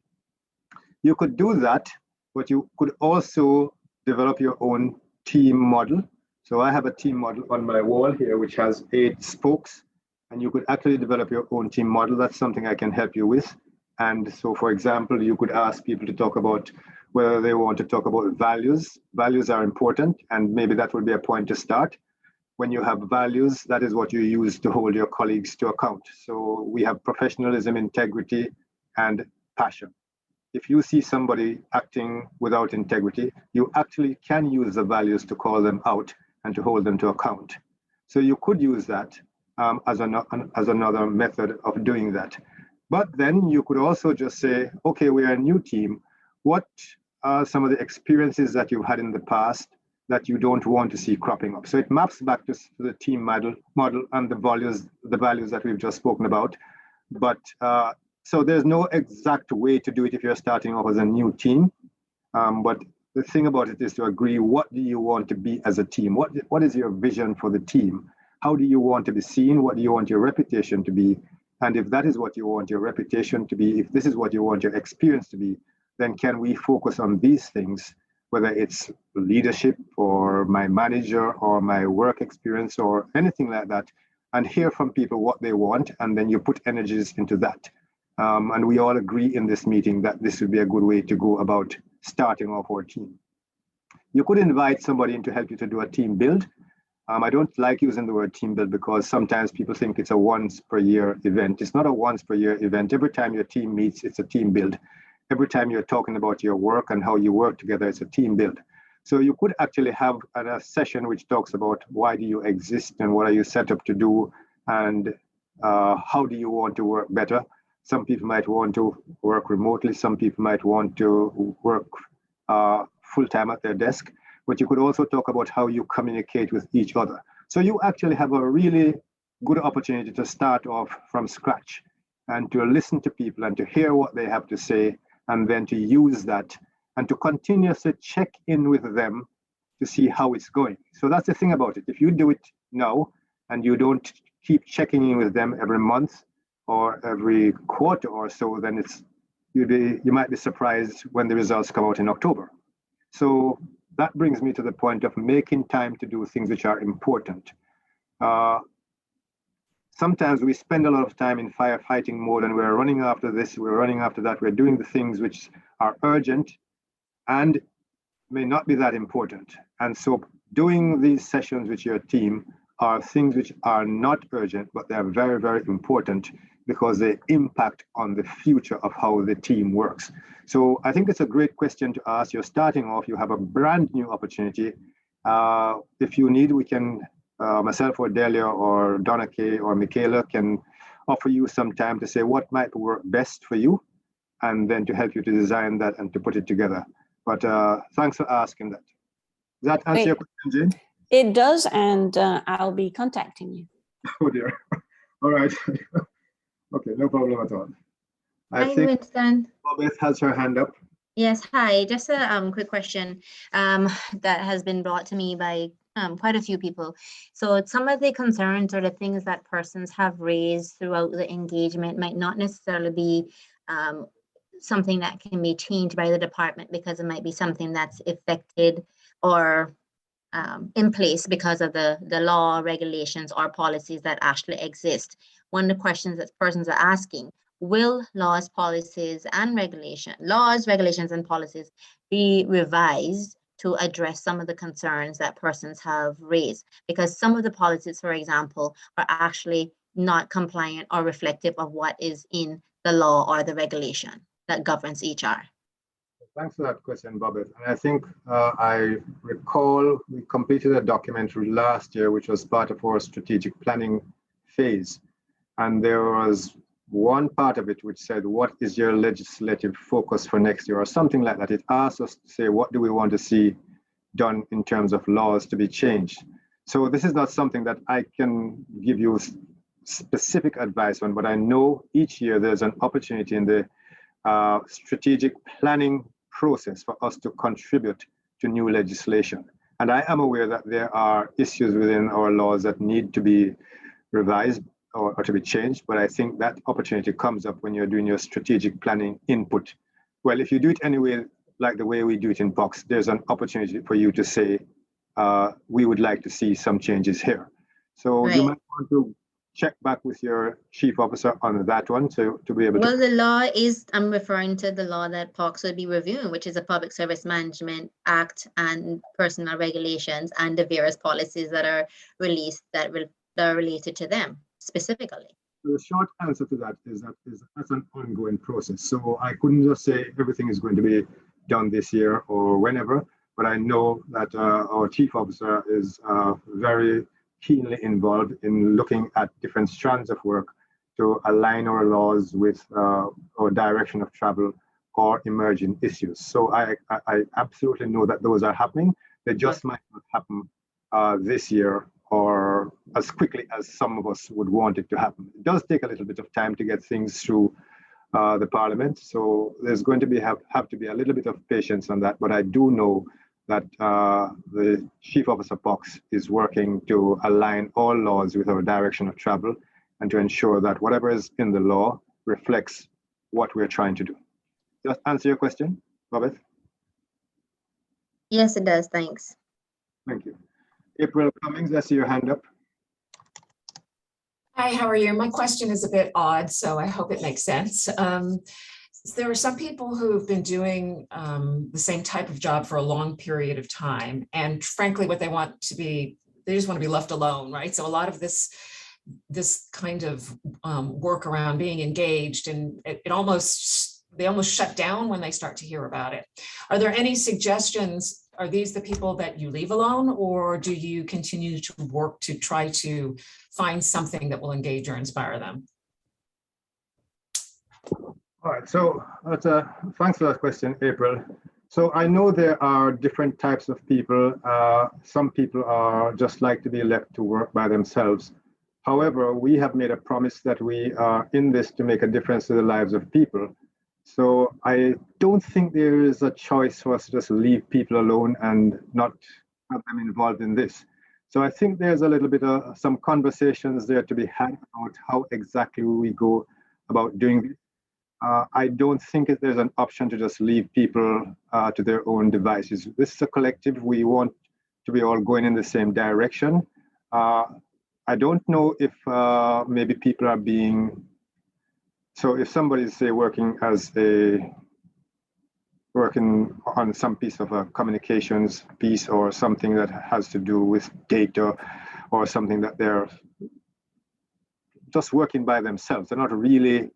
You could do that, but you could also develop your own team model. So I have a team model on my wall here, which has 8 spokes, and you could actually develop your own team model. That's something I can help you with. And so, for example, you could ask people to talk about whether they want to talk about values. Values are important, and maybe that would be a point to start. When you have values, that is what you use to hold your colleagues to account. So we have professionalism, integrity, and passion. If you see somebody acting without integrity, you actually can use the values to call them out and to hold them to account. So you could use that as another method of doing that. But then you could also just say, okay, we're a new team. What are some of the experiences that you've had in the past that you don't want to see cropping up? So it maps back to the team model and the values that we've just spoken about. But so there's no exact way to do it if you're starting off as a new team. But the thing about it is to agree, what do you want to be as a team? What is your vision for the team? How do you want to be seen? What do you want your reputation to be? And if that is what you want your reputation to be, if this is what you want your experience to be, then can we focus on these things, whether it's leadership or my manager or my work experience or anything like that, and hear from people what they want, and then you put energies into that. And we all agree in this meeting that this would be a good way to go about starting off our team. You could invite somebody in to help you to do a team build. I don't like using the word team build because sometimes people think it's a once per year event. It's not a once per year event. Every time your team meets, it's a team build. Every time you're talking about your work and how you work together, it's a team build. So you could actually have a session which talks about why do you exist and what are you set up to do and how do you want to work better. Some people might want to work remotely. Some people might want to work full-time at their desk. But you could also talk about how you communicate with each other. So you actually have a really good opportunity to start off from scratch and to listen to people and to hear what they have to say, and then to use that and to continuously check in with them to see how it's going. So that's the thing about it. If you do it now and you don't keep checking in with them every month or every quarter or so, then you might be surprised when the results come out in October. So that brings me to the point of making time to do things which are important. Sometimes we spend a lot of time in firefighting mode and we're running after this, we're running after that, we're doing the things which are urgent and may not be that important. And so doing these sessions with your team are things which are not urgent, but they're very, very important because they impact on the future of how the team works. So I think it's a great question to ask. You're starting off, you have a brand new opportunity. If you need, we can, myself or Delia or Donna Kay or Michaela can offer you some time to say what might work best for you and then to help you to design that and to put it together. But thanks for asking that. Does that answer your question, Jane? It does, and I'll be contacting you. Oh dear. All right. Okay, no problem at all. I Hi, think Winston. Bobeth has her hand up. Yes, hi. Just a quick question that has been brought to me by quite a few people. So some of the concerns or the things that persons have raised throughout the engagement might not necessarily be something that can be changed by the department because it might be something that's affected or in place because of the law, regulations, or policies that actually exist. One of the questions that persons are asking, will laws, regulations, and policies be revised to address some of the concerns that persons have raised? Because some of the policies, for example, are actually not compliant or reflective of what is in the law or the regulation that governs HR. Thanks for that question, Bobeth. And I think I recall we completed a documentary last year, which was part of our strategic planning phase. And there was one part of it which said, what is your legislative focus for next year or something like that. It asked us to say, what do we want to see done in terms of laws to be changed? So this is not something that I can give you specific advice on, but I know each year there's an opportunity in the strategic planning process for us to contribute to new legislation. And I am aware that there are issues within our laws that need to be revised or to be changed, but I think that opportunity comes up when you're doing your strategic planning input. Well, if you do it anyway, like the way we do it in Box, there's an opportunity for you to say, we would like to see some changes here. So you might want to check back with your chief officer on that one to be able Well, to. the law is, I'm referring to the law that Parks will be reviewing, which is the Public Service Management Act and personal regulations and the various policies that are released that are related to them specifically. The short answer to that is that's an ongoing process. So I couldn't just say everything is going to be done this year or whenever, but I know that our chief officer is very keenly involved in looking at different strands of work to align our laws with our direction of travel or emerging issues. So I absolutely know that those are happening. They just might not happen this year or as quickly as some of us would want it to happen. It does take a little bit of time to get things through the parliament. So there's going to have to be a little bit of patience on that. But I do know that the Chief Officer Pox is working to align all laws with our direction of travel and to ensure that whatever is in the law reflects what we're trying to do. Does that answer your question, Robert? Yes, it does. Thanks. Thank you. April Cummings, I see your hand up. Hi, how are you? My question is a bit odd, so I hope it makes sense. There are some people who've been doing the same type of job for a long period of time, and frankly, what they want to be, they just want to be left alone, right? So a lot of this kind of work around being engaged, and they almost shut down when they start to hear about it. Are there any suggestions? Are these the people that you leave alone, or do you continue to work to try to find something that will engage or inspire them? All right, so thanks for that question, April. So I know there are different types of people. Some people are just like to be left to work by themselves. However, we have made a promise that we are in this to make a difference to the lives of people. So I don't think there is a choice for us to just leave people alone and not have them involved in this. So I think there's a little bit of some conversations there to be had about how exactly we go about doing this. I don't think there's an option to just leave people to their own devices. This is a collective. We want to be all going in the same direction. I don't know if maybe people are being, so if somebody is say working on some piece of a communications piece or something that has to do with data or something that they're just working by themselves, they're not really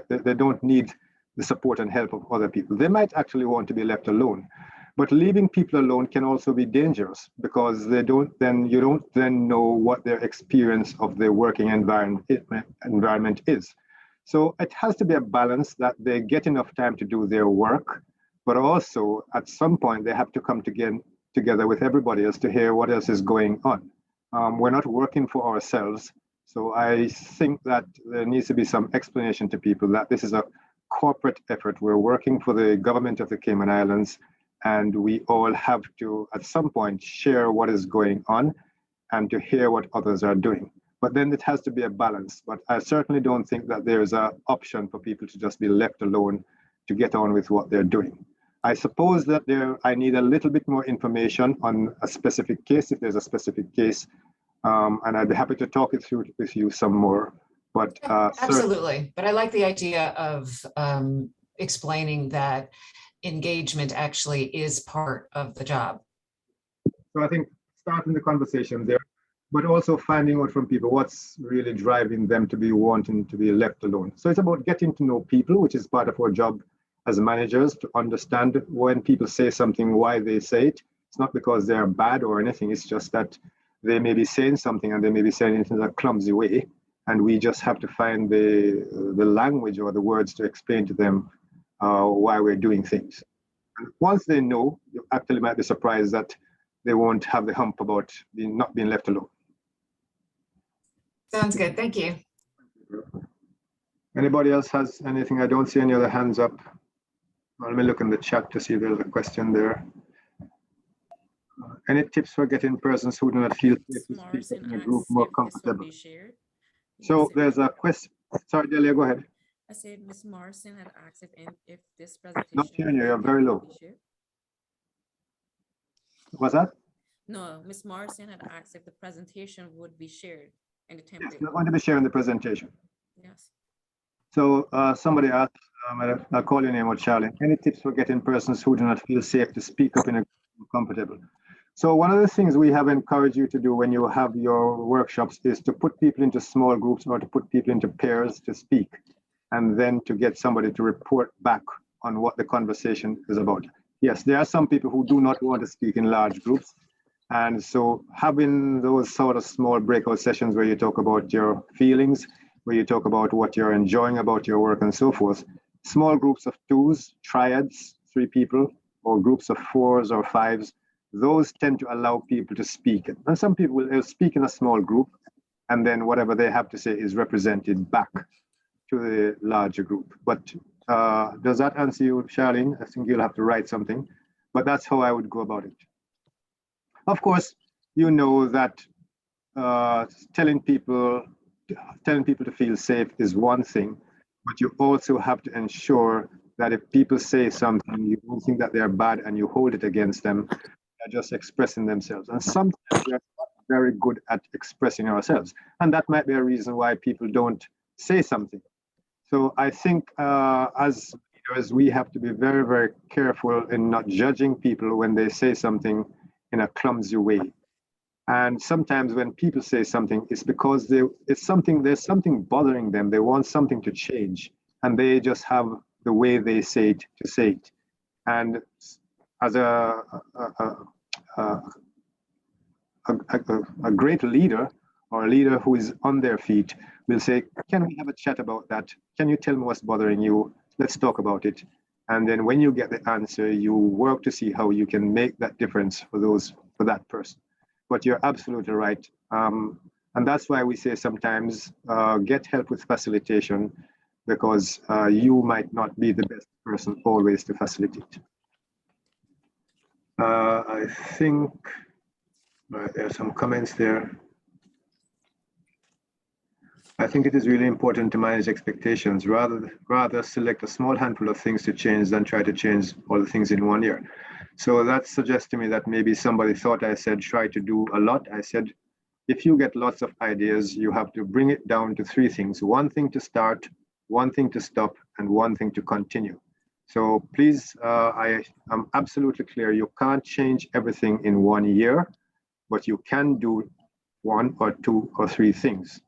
they don't need the support and help of other people. They might actually want to be left alone. But leaving people alone can also be dangerous because you don't then know what their experience of their working environment is. So it has to be a balance that they get enough time to do their work, but also at some point they have to come together with everybody else to hear what else is going on. We're not working for ourselves. So I think that there needs to be some explanation to people that this is a corporate effort. We're working for the government of the Cayman Islands, and we all have to, at some point, share what is going on and to hear what others are doing. But then it has to be a balance. But I certainly don't think that there's an option for people to just be left alone to get on with what they're doing. I suppose that I need a little bit more information on a specific case, if there's a specific case, and I'd be happy to talk it through with you some more. But absolutely. But I like the idea of explaining that engagement actually is part of the job. So I think starting the conversation there, but also finding out from people what's really driving them to be wanting to be left alone. So it's about getting to know people, which is part of our job as managers, to understand when people say something, why they say it. It's not because they're bad or anything. It's just that they may be saying something and they may be saying it in a clumsy way. And we just have to find the language or the words to explain to them why we're doing things. And once they know, you actually might be surprised that they won't have the hump about not being left alone. Sounds good. Thank you. Anybody else has anything? I don't see any other hands up. Let me look in the chat to see if there's a question there. Any tips for getting persons who do not feel safe to speak in a group more comfortable? So there's a question. Sorry, Delia, go ahead. I said Ms. Morrison had asked if this presentation. Not hearing you, you're very low. What's that? No, Ms. Morrison had asked if the presentation would be shared. in the Yes, template. you're going to be sharing the presentation. Yes. So somebody asked, I'll call your name out, Charlie. Any tips for getting persons who do not feel safe to speak up in a comfortable? So one of the things we have encouraged you to do when you have your workshops is to put people into small groups or to put people into pairs to speak, and then to get somebody to report back on what the conversation is about. Yes, there are some people who do not want to speak in large groups. And so having those sort of small breakout sessions where you talk about your feelings, where you talk about what you're enjoying about your work and so forth, small groups of 2s, triads, 3 people, or groups of 4s or 5s, those tend to allow people to speak. And some people will speak in a small group, and then whatever they have to say is represented back to the larger group. But does that answer you, Charlene? I think you'll have to write something, but that's how I would go about it. Of course, you know that telling people to feel safe is one thing, but you also have to ensure that if people say something, you don't think that they're bad and you hold it against them. They're just expressing themselves. And sometimes we're not very good at expressing ourselves. And that might be a reason why people don't say something. So I think as leaders, we have to be very, very careful in not judging people when they say something in a clumsy way. And sometimes when people say something, it's because there's something bothering them. They want something to change, and they just have the way they say it to say it. And as a great leader, or a leader who is on their feet, will say, can we have a chat about that? Can you tell me what's bothering you? Let's talk about it. And then when you get the answer, you work to see how you can make that difference for that person. But you're absolutely right. And that's why we say sometimes get help with facilitation, because you might not be the best person always to facilitate. I think there are some comments there. I think it is really important to manage expectations, rather select a small handful of things to change than try to change all the things in 1 year. So that suggests to me that maybe somebody thought I said try to do a lot. I said, if you get lots of ideas, you have to bring it down to 3 things. 1 thing to start, 1 thing to stop, and 1 thing to continue. So please, I am absolutely clear, you can't change everything in 1 year, but you can do 1 or 2 or 3 things.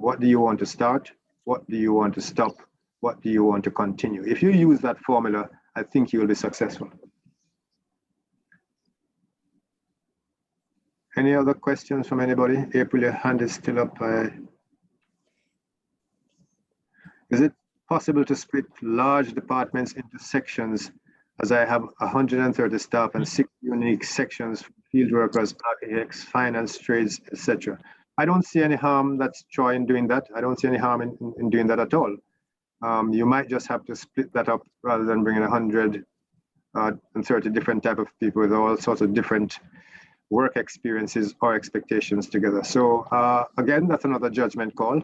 What do you want to start? What do you want to stop? What do you want to continue? If you use that formula, I think you'll be successful. Any other questions from anybody? April, your hand is still up. Is it possible to split large departments into sections, as I have 130 staff and 6 unique sections, field workers, architects, finance, trades, etc.? I don't see any harm, that's Troy, in doing that. I don't see any harm in doing that at all. You might just have to split that up rather than bringing 130 different type of people with all sorts of different work experiences or expectations together. So again, that's another judgment call.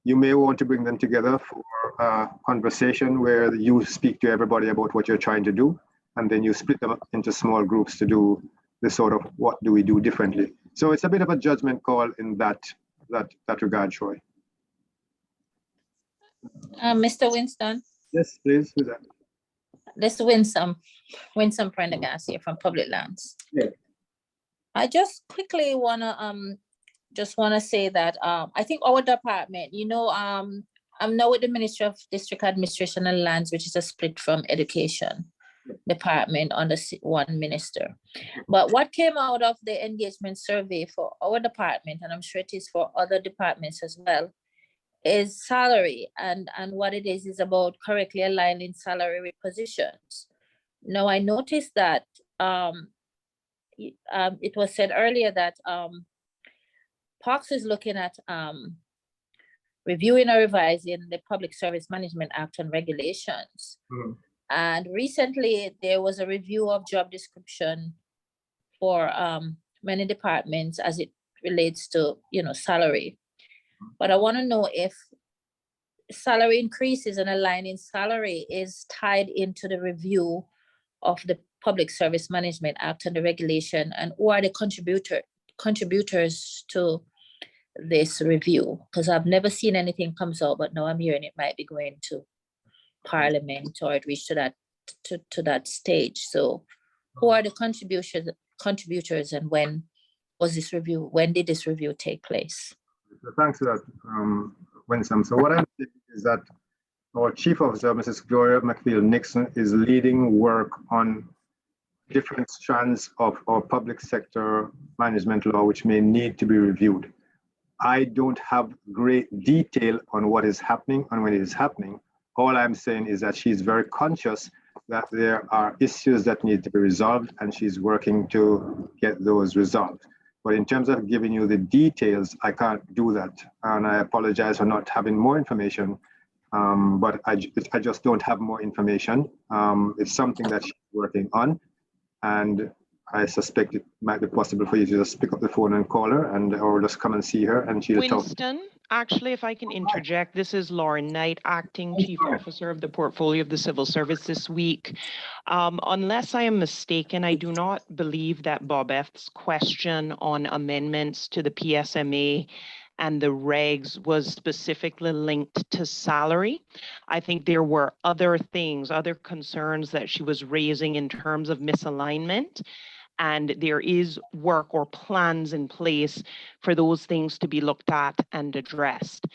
You may want to bring them together for a conversation where you speak to everybody about what you're trying to do, and then you split them up into small groups to do the sort of what do we do differently. So it's a bit of a judgment call in that regard, Troy. Mr. Winston. Yes, please. Who's that? This is Winsome Prendergast here from Public Lands. Yeah. I just quickly wanna say that I think our department, I'm now with the Ministry of District Administration and Lands, which is a split from Education Department under 1 minister. But what came out of the engagement survey for our department, and I'm sure it is for other departments as well, is salary, and what it is about correctly aligning salary with positions. Now, I noticed that it was said earlier that POX is looking at reviewing or revising the Public Service Management Act and regulations. Mm-hmm. And recently there was a review of job description for many departments as it relates to, salary. But I want to know if salary increases and aligning salary is tied into the review of the Public Service Management Act and the regulation, and who are the contributors to this review? Because I've never seen anything comes out, but now I'm hearing it might be going to Parliament or it reached to that stage. So who are the contributors and when was this review? When did this review take place? So thanks for that, Winsome. So what I'm saying is that our Chief Officer, Mrs. Gloria McField Nixon, is leading work on different strands of our public sector management law, which may need to be reviewed. I don't have great detail on what is happening and when it is happening. All I'm saying is that she's very conscious that there are issues that need to be resolved and she's working to get those resolved. But in terms of giving you the details, I can't do that. And I apologize for not having more information, but I just don't have more information. It's something that she's working on. And I suspect it might be possible for you to just pick up the phone and call her or just come and see her and she'll talk. Winston, actually, if I can interject, this is Lauren Knight, Acting Chief Officer of the Portfolio of the Civil Service this week. Unless I am mistaken, I do not believe that Bob F's question on amendments to the PSMA and the regs was specifically linked to salary. I think there were other things, other concerns that she was raising in terms of misalignment. And there is work or plans in place for those things to be looked at and addressed.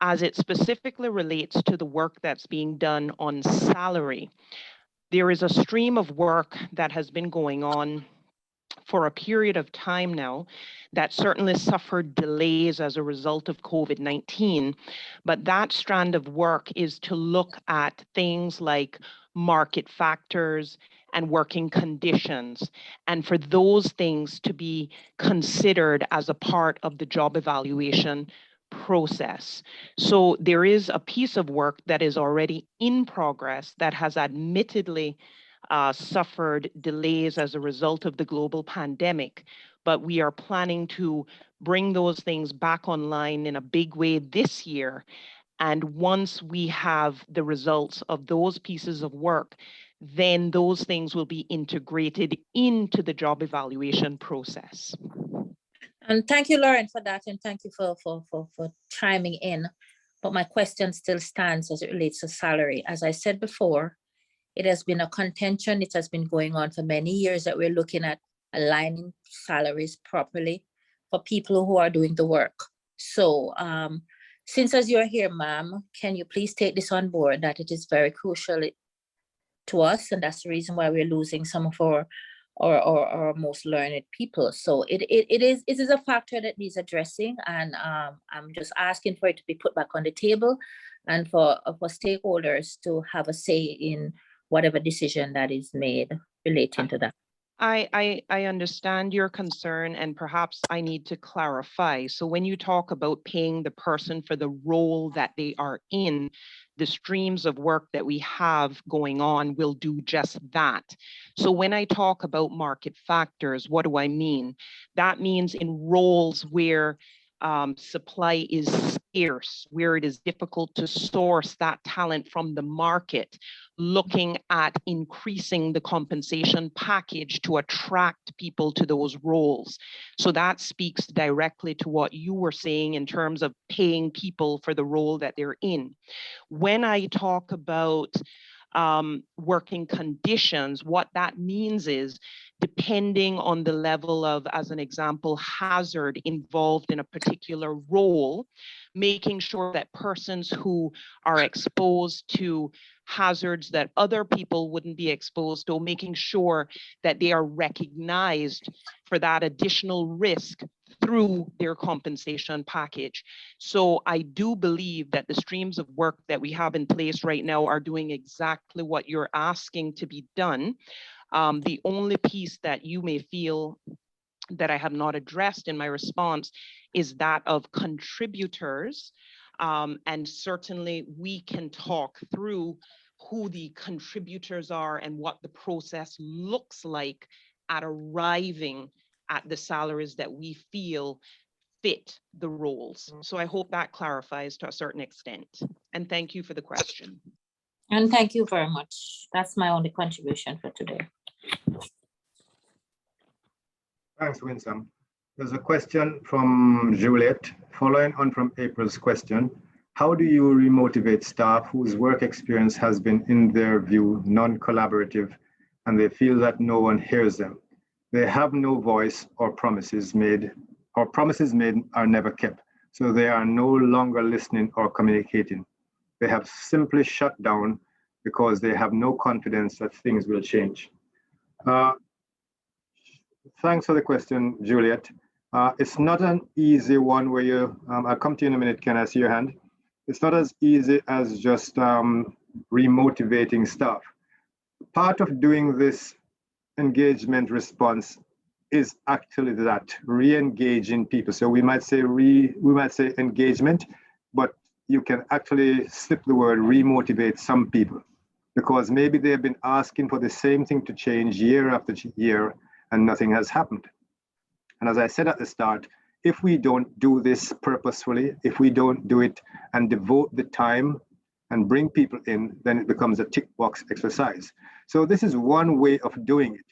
As it specifically relates to the work that's being done on salary, there is a stream of work that has been going on for a period of time now that certainly suffered delays as a result of COVID-19. But that strand of work is to look at things like market factors and working conditions, and for those things to be considered as a part of the job evaluation process. So there is a piece of work that is already in progress that has admittedly suffered delays as a result of the global pandemic, but we are planning to bring those things back online in a big way this year. And once we have the results of those pieces of work, then those things will be integrated into the job evaluation process. And thank you, Lauren, for that. And thank you for chiming in. But my question still stands as it relates to salary. As I said before, it has been a contention. It has been going on for many years that we're looking at aligning salaries properly for people who are doing the work. So since as you're here, ma'am, can you please take this on board that it is very crucial to us, and that's the reason why we're losing some of our most learned people. So it is a factor that needs addressing, and I'm just asking for it to be put back on the table and for stakeholders to have a say in whatever decision that is made relating to that. I understand your concern, and perhaps I need to clarify. So when you talk about paying the person for the role that they are in, the streams of work that we have going on will do just that. So when I talk about market factors, what do I mean? That means in roles where supply is scarce, where it is difficult to source that talent from the market, looking at increasing the compensation package to attract people to those roles. So that speaks directly to what you were saying in terms of paying people for the role that they're in. When I talk about working conditions, what that means is, depending on the level of, as an example, hazard involved in a particular role, making sure that persons who are exposed to hazards that other people wouldn't be exposed to, making sure that they are recognized for that additional risk through their compensation package. So I do believe that the streams of work that we have in place right now are doing exactly what you're asking to be done. The only piece that you may feel that I have not addressed in my response is that of contributors. And certainly we can talk through who the contributors are and what the process looks like at arriving at the salaries that we feel fit the roles. So I hope that clarifies to a certain extent. And thank you for the question. And thank you very much. That's my only contribution for today. Thanks, Winsome. There's a question from Juliet following on from April's question, how do you remotivate staff whose work experience has been, in their view, non-collaborative, and they feel that no one hears them? They have no voice, or promises made are never kept. So they are no longer listening or communicating. They have simply shut down because they have no confidence that things will change. Thanks for the question, Juliet. It's not an easy one where you, I'll come to you in a minute, can I see your hand? It's not as easy as just remotivating staff. Part of doing this engagement response is actually that, re-engaging people. So we might say engagement, but you can actually slip the word remotivate some people, because maybe they've been asking for the same thing to change year after year and nothing has happened. And as I said at the start, if we don't do this purposefully, if we don't do it and devote the time and bring people in, then it becomes a tick box exercise. So this is one way of doing it.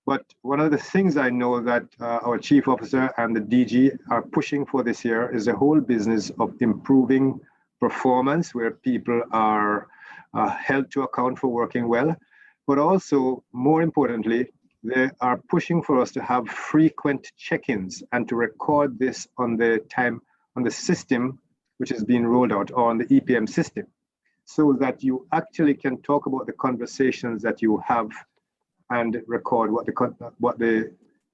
But one of the things I know that our chief officer and the DG are pushing for this year is the whole business of improving performance, where people are held to account for working well. But also, more importantly, they are pushing for us to have frequent check-ins and to record this on the system which is being rolled out, or on the EPM system, so that you actually can talk about the conversations that you have and record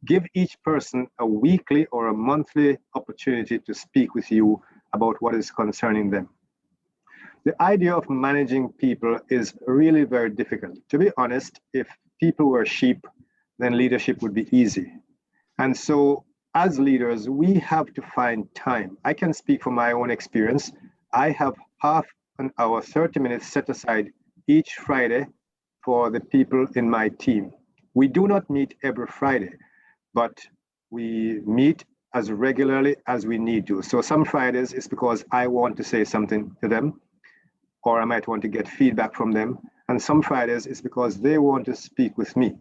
give each person a weekly or a monthly opportunity to speak with you about what is concerning them. The idea of managing people is really very difficult. To be honest, if people were sheep, then leadership would be easy. And so as leaders, we have to find time. I can speak from my own experience. I have half an hour, 30 minutes set aside each Friday for the people in my team. We do not meet every Friday, but we meet as regularly as we need to. So some Fridays it's because I want to say something to them, or I might want to get feedback from them. And some Fridays it's because they want to speak with me.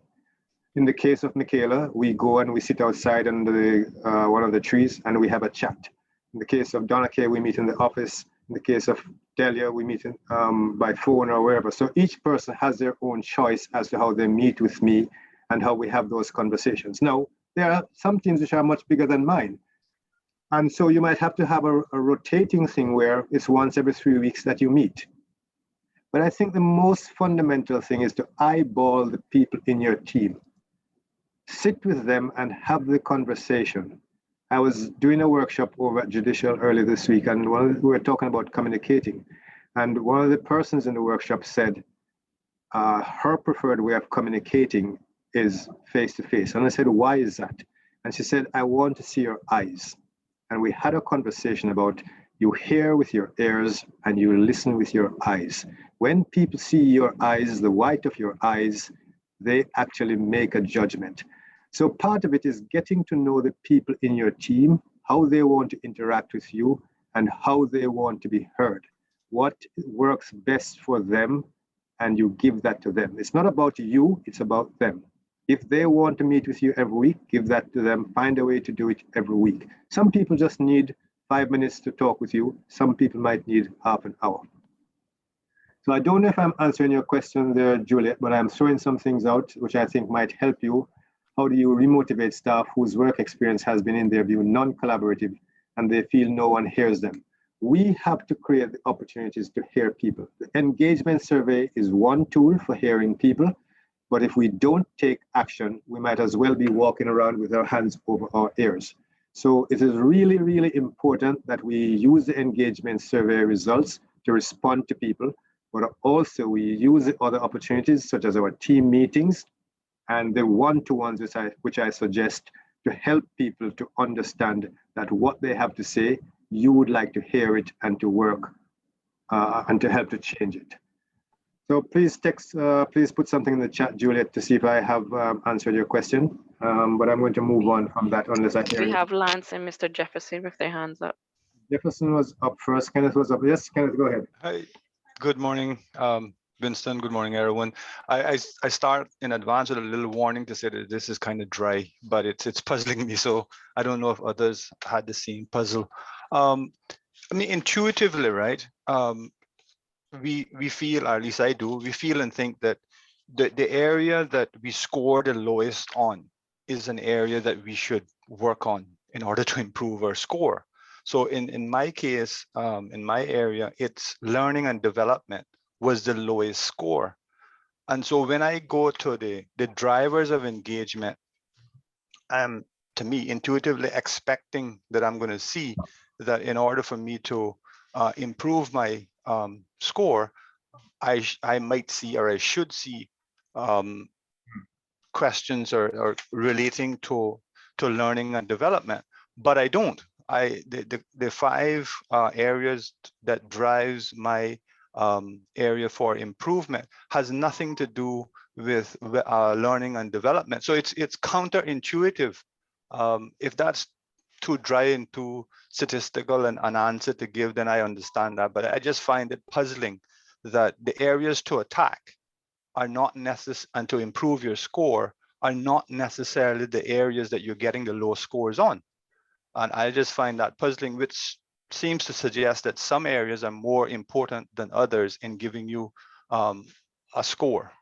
In the case of Michaela, we go and we sit outside under one of the trees and we have a chat. In the case of Donna Kay, we meet in the office. In the case of Delia, we meet by phone or wherever. So each person has their own choice as to how they meet with me and how we have those conversations. Now, there are some teams which are much bigger than mine. And so you might have to have a rotating thing where it's once every 3 weeks that you meet. But I think the most fundamental thing is to eyeball the people in your team. Sit with them and have the conversation. I was doing a workshop over at Judicial earlier this week, and we were talking about communicating. And one of the persons in the workshop said her preferred way of communicating is face-to-face. And I said, why is that? And she said, I want to see your eyes. And we had a conversation about you hear with your ears and you listen with your eyes. When people see your eyes, the white of your eyes, they actually make a judgment. So part of it is getting to know the people in your team, how they want to interact with you, and how they want to be heard. What works best for them, and you give that to them. It's not about you, it's about them. If they want to meet with you every week, give that to them. Find a way to do it every week. Some people just need 5 minutes to talk with you. Some people might need half an hour. So I don't know if I'm answering your question there, Juliet, but I'm throwing some things out which I think might help you. How do you remotivate staff whose work experience has been, in their view, non-collaborative, and they feel no one hears them? We have to create the opportunities to hear people. The engagement survey is one tool for hearing people, but if we don't take action, we might as well be walking around with our hands over our ears. So it is really, really important that we use the engagement survey results to respond to people, but also we use the other opportunities such as our team meetings and the one-to-ones which I suggest to help people to understand that what they have to say, you would like to hear it and to work and to help to change it. So please please put something in the chat, Juliet, to see if I have answered your question. But I'm going to move on from that unless I hear We it. have Lance and Mr. Jefferson with their hands up. Jefferson was up first. Kenneth was up. Yes, Kenneth, go ahead. Hi, good morning. Winston. Good morning, everyone. I start in advance with a little warning to say that this is kind of dry, but it's puzzling me. So I don't know if others had the same puzzle. I mean, intuitively, right? We feel, or at least I do, we feel and think that the area that we score the lowest on is an area that we should work on in order to improve our score. So in my case, in my area, it's learning and development was the lowest score. And so when I go to the drivers of engagement, I'm, to me, intuitively expecting that I'm going to see that in order for me to improve my score, I might see, or I should see, questions or relating to learning and development, but I don't. The 5 areas that drives my area for improvement has nothing to do with learning and development. So it's counterintuitive. If that's too dry and too statistical an answer to give, then I understand that. But I just find it puzzling that the areas to attack are not necessary, and to improve your score are not necessarily the areas that you're getting the low scores on. And I just find that puzzling, which seems to suggest that some areas are more important than others in giving you a score.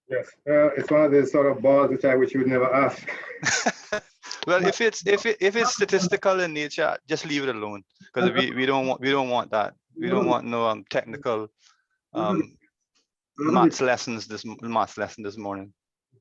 Yes, it's one of those sort of balls which I wish you would never ask. Well, if it's statistical in nature, just leave it alone, because we don't want that. We don't want no technical maths lesson this morning.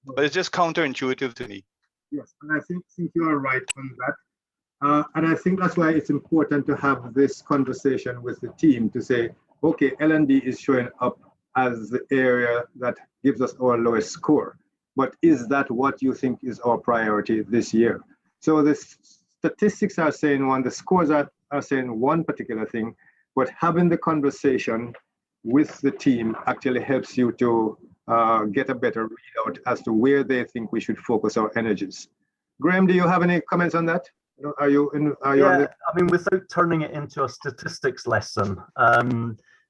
But it's just counterintuitive to me. Yes, and I think you are right on that. And I think that's why it's important to have this conversation with the team to say, okay, L&D is showing up as the area that gives us our lowest score. But is that what you think is our priority this year? So the statistics are saying one, the scores are saying one particular thing, but having the conversation with the team actually helps you to get a better readout as to where they think we should focus our energies. Graham, do you have any comments on that? Are you on the... I mean, without turning it into a statistics lesson,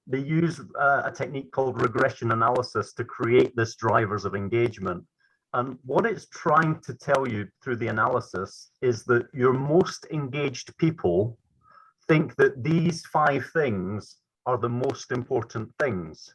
they use a technique called regression analysis to create this drivers of engagement. And what it's trying to tell you through the analysis is that your most engaged people think that these 5 things are the most important things.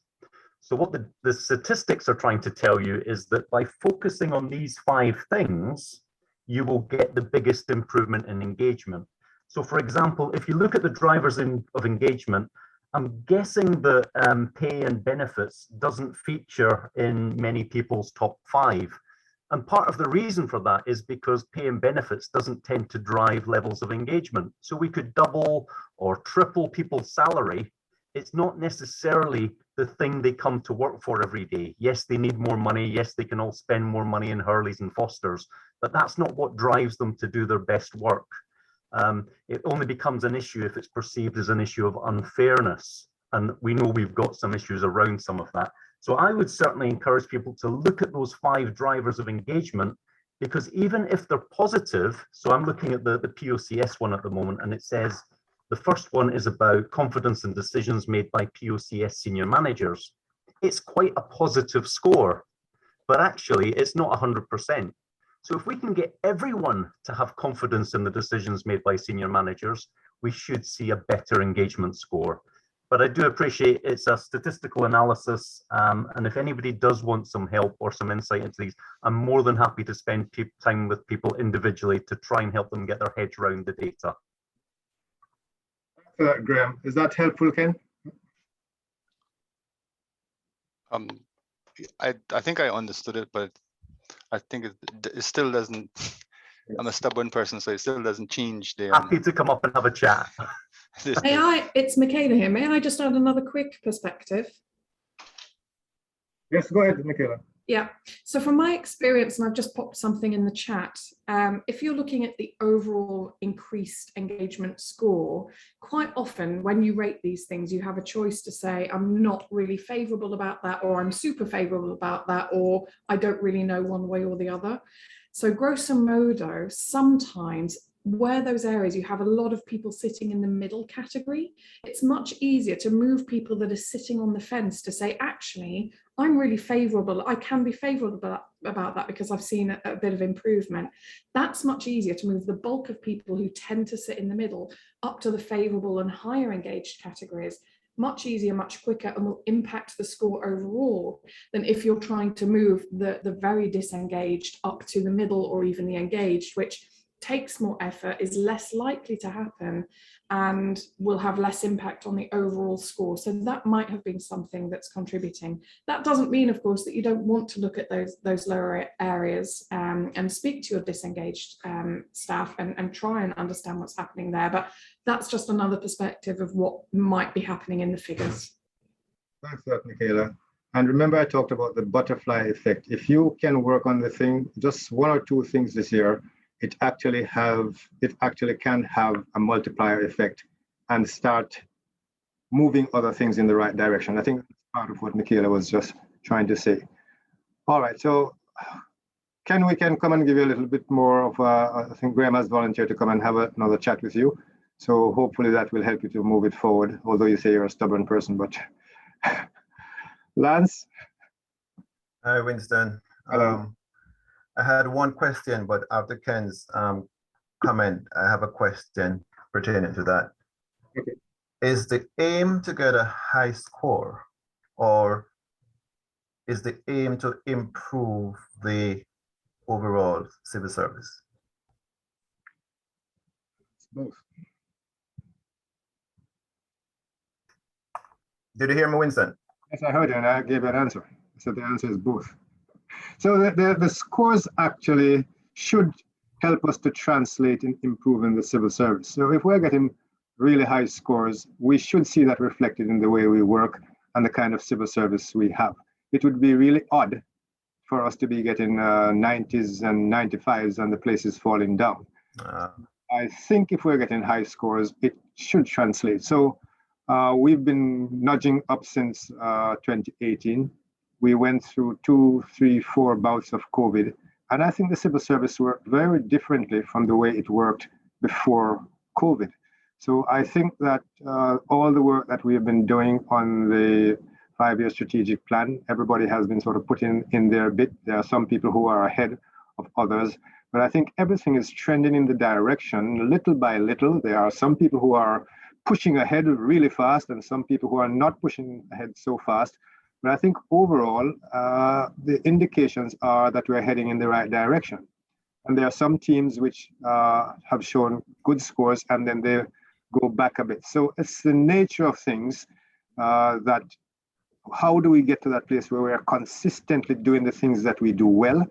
So what the statistics are trying to tell you is that by focusing on these 5 things, you will get the biggest improvement in engagement. So for example, if you look at the drivers of engagement, I'm guessing that pay and benefits doesn't feature in many people's top 5. And part of the reason for that is because pay and benefits doesn't tend to drive levels of engagement. So we could double or triple people's salary. It's not necessarily the thing they come to work for every day. Yes, they need more money. Yes, they can all spend more money in Hurleys and Fosters, but that's not what drives them to do their best work. It only becomes an issue if it's perceived as an issue of unfairness. And we know we've got some issues around some of that. So I would certainly encourage people to look at those 5 drivers of engagement, because even if they're positive, so I'm looking at the POCS one at the moment, and it says the first one is about confidence in decisions made by POCS senior managers. It's quite a positive score, but actually it's not 100%. So if we can get everyone to have confidence in the decisions made by senior managers, we should see a better engagement score. But I do appreciate it's a statistical analysis, and if anybody does want some help or some insight into these, I'm more than happy to spend time with people individually to try and help them get their heads around the data. Thanks for that, Graham. Is that helpful, Ken? I think I understood it, but I think it still doesn't. I'm a stubborn person, so it still doesn't change the. Happy to come up and have a chat. It's Michaela here. May I just add another quick perspective? Yes, go ahead, Michaela. Yeah, so from my experience, and I've just popped something in the chat, if you're looking at the overall increased engagement score, quite often when you rate these things, you have a choice to say, I'm not really favorable about that, or I'm super favorable about that, or I don't really know one way or the other. So grosso modo, sometimes where those areas you have a lot of people sitting in the middle category, it's much easier to move people that are sitting on the fence to say, actually, I'm really favorable. I can be favorable about that because I've seen a bit of improvement. That's much easier to move the bulk of people who tend to sit in the middle up to the favorable and higher engaged categories. Much easier, much quicker, and will impact the score overall than if you're trying to move the very disengaged up to the middle or even the engaged, which takes more effort, is less likely to happen, and will have less impact on the overall score. So that might have been something that's contributing. That doesn't mean, of course, that you don't want to look at those lower areas and speak to your disengaged staff and try and understand what's happening there. But that's just another perspective of what might be happening in the figures. Thanks for that, Michaela. And remember, I talked about the butterfly effect. If you can work on the thing, just one or two things this year, it actually can have a multiplier effect and start moving other things in the right direction. I think that's part of what Michaela was just trying to say. All right, so we can come and give you a little bit more of I think Graham has volunteered to come and have another chat with you. So hopefully that will help you to move it forward, although you say you're a stubborn person, but Lance? Hi, Winston. Hello. I had one question, but after Ken's comment, I have a question pertaining to that. Okay. Is the aim to get a high score, or is the aim to improve the overall civil service? It's both. Did you hear me, Winston? Yes, I heard you, and I gave you an answer. So the answer is both. So the scores actually should help us to translate in improving the civil service. So if we're getting really high scores, we should see that reflected in the way we work and the kind of civil service we have. It would be really odd for us to be getting 90s and 95s and the place is falling down. I think if we're getting high scores, it should translate. So we've been nudging up since 2018. We went through 2, 3, 4 bouts of COVID. And I think the civil service worked very differently from the way it worked before COVID. So I think that all the work that we have been doing on the 5-year strategic plan, everybody has been sort of putting in their bit. There are some people who are ahead of others, but I think everything is trending in the direction little by little. There are some people who are pushing ahead really fast and some people who are not pushing ahead so fast. But I think overall, the indications are that we're heading in the right direction. And there are some teams which have shown good scores and then they go back a bit. So it's the nature of things that how do we get to that place where we are consistently doing the things that we do well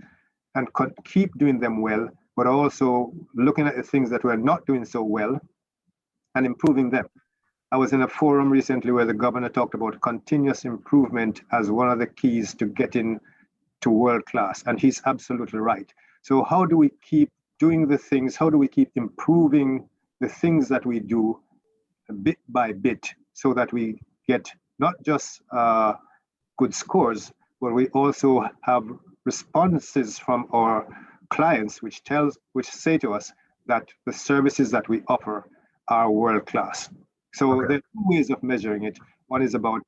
and keep doing them well, but also looking at the things that we're not doing so well and improving them. I was in a forum recently where the governor talked about continuous improvement as one of the keys to getting to world class, and he's absolutely right. So how do we keep doing the things? How do we keep improving the things that we do bit by bit so that we get not just good scores, but we also have responses from our clients which say to us that the services that we offer are world class. So there are two ways of measuring it. One is about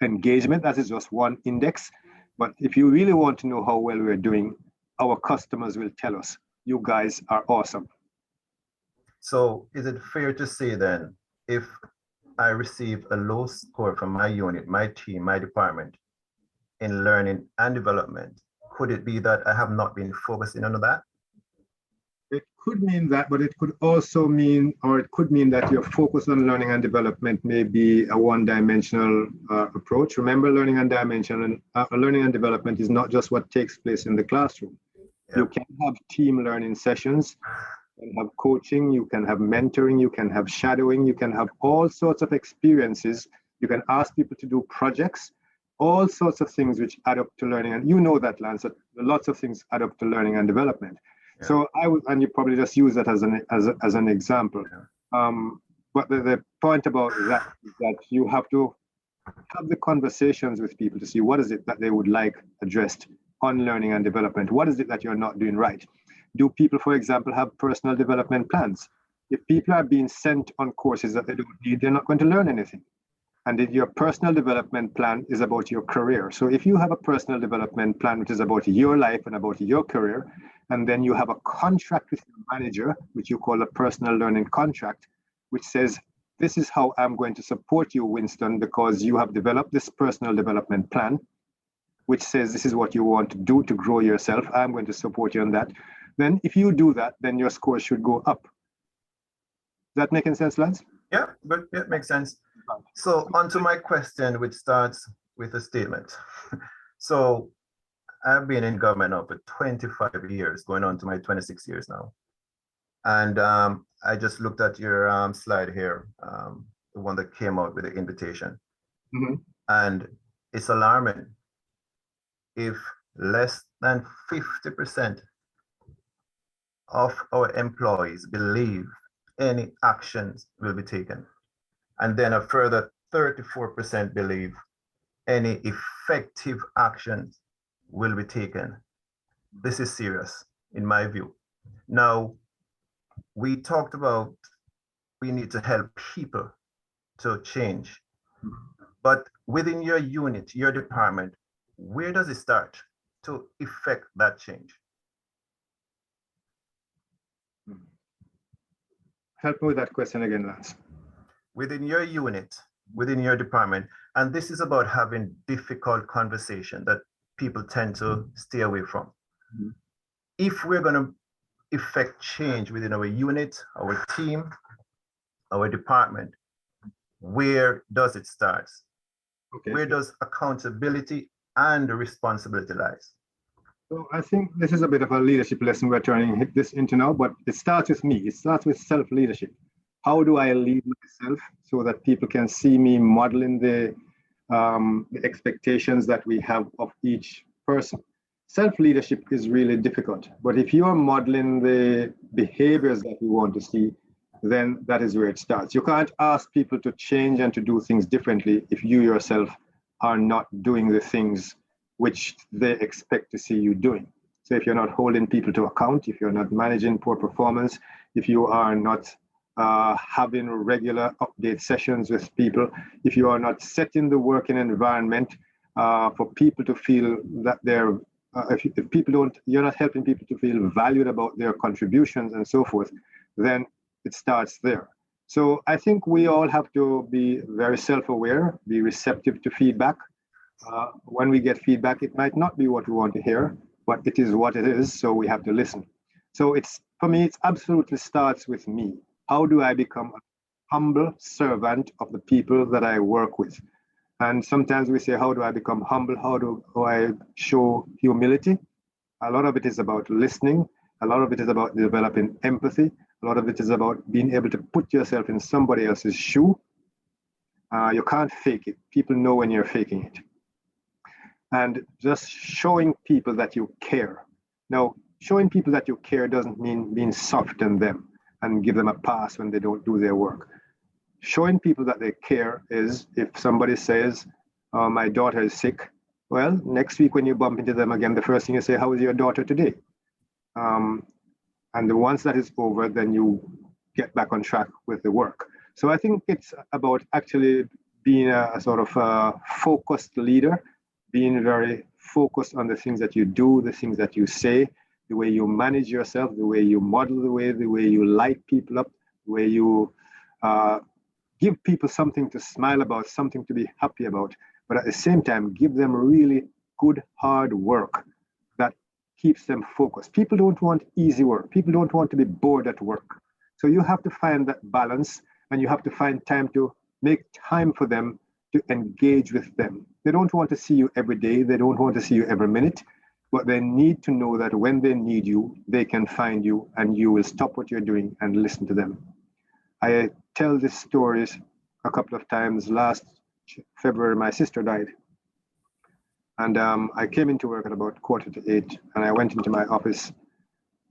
engagement, that is just one index. But if you really want to know how well we're doing, our customers will tell us, you guys are awesome. So is it fair to say then, if I receive a low score from my unit, my team, my department in learning and development, could it be that I have not been focusing on that? It could mean that, but it could also mean, or it could mean that your focus on learning and development may be a one-dimensional approach. Remember, learning and development is not just what takes place in the classroom. Yeah. You can have team learning sessions, you can have coaching, you can have mentoring, you can have shadowing, you can have all sorts of experiences. You can ask people to do projects, all sorts of things which add up to learning. And you know that, Lance, that lots of things add up to learning and development. Yeah. So I would, and you probably just use that as an example. Yeah. But the point about that is that you have to have the conversations with people to see what is it that they would like addressed on learning and development. What is it that you're not doing right? Do people, for example, have personal development plans? If people are being sent on courses that they don't need, they're not going to learn anything. And if your personal development plan is about your career. So if you have a personal development plan, which is about your life and about your career, and then you have a contract with your manager, which you call a personal learning contract, which says, this is how I'm going to support you, Winston, because you have developed this personal development plan, which says this is what you want to do to grow yourself. I'm going to support you on that. Then if you do that, then your score should go up. Is that making sense, Lance? Yeah, but it makes sense. So on to my question, which starts with a statement. So I've been in government now for 25 years, going on to my 26 years now. And I just looked at your slide here, the one that came out with the invitation. Mm-hmm. And it's alarming if less than 50% of our employees believe any actions will be taken. And then a further 34% believe any effective actions will be taken. This is serious, in my view. Now, we talked about we need to help people to change. But within your unit, your department, where does it start to effect that change? Help me with that question again, Lance. Within your unit, within your department, and this is about having difficult conversation that people tend to stay away from. Mm-hmm. If we're going to effect change within our unit, our team, our department, where does it start? Okay. Where does accountability and responsibility lies? So I think this is a bit of a leadership lesson we're turning this into now, but it starts with me. It starts with self-leadership. How do I lead myself so that people can see me modeling the expectations that we have of each person? Self-leadership is really difficult, but if you are modeling the behaviors that we want to see, then that is where it starts. You can't ask people to change and to do things differently if you yourself are not doing the things which they expect to see you doing. So if you're not holding people to account, if you're not managing poor performance, if you are not having regular update sessions with people, if you are not setting the working environment for people to feel that they're, if people don't, you're not helping people to feel valued about their contributions and so forth, then it starts there. So I think we all have to be very self-aware, be receptive to feedback. When we get feedback, it might not be what we want to hear, but it is what it is, so we have to listen. So it's, for me, it absolutely starts with me. How do I become a humble servant of the people that I work with? And sometimes we say, how do I become humble? How do I show humility? A lot of it is about listening. A lot of it is about developing empathy. A lot of it is about being able to put yourself in somebody else's shoe. You can't fake it. People know when you're faking it. And just showing people that you care. Now, showing people that you care doesn't mean being soft on them and give them a pass when they don't do their work. Showing people that they care is if somebody says, oh, my daughter is sick, well, next week when you bump into them again, the first thing you say, how is your daughter today? And once that is over, then you get back on track with the work. So I think it's about actually being a sort of a focused leader, being very focused on the things that you do, the things that you say, the way you manage yourself, the way you model the way you light people up, the way you give people something to smile about, something to be happy about, but at the same time, give them really good, hard work that keeps them focused. People don't want easy work. People don't want to be bored at work. So you have to find that balance, and you have to find time to make time for them to engage with them. They don't want to see you every day. They don't want to see you every minute, but they need to know that when they need you, they can find you and you will stop what you're doing and listen to them. I tell these stories a couple of times. Last February, my sister died. And I came into work at about 7:45, and I went into my office,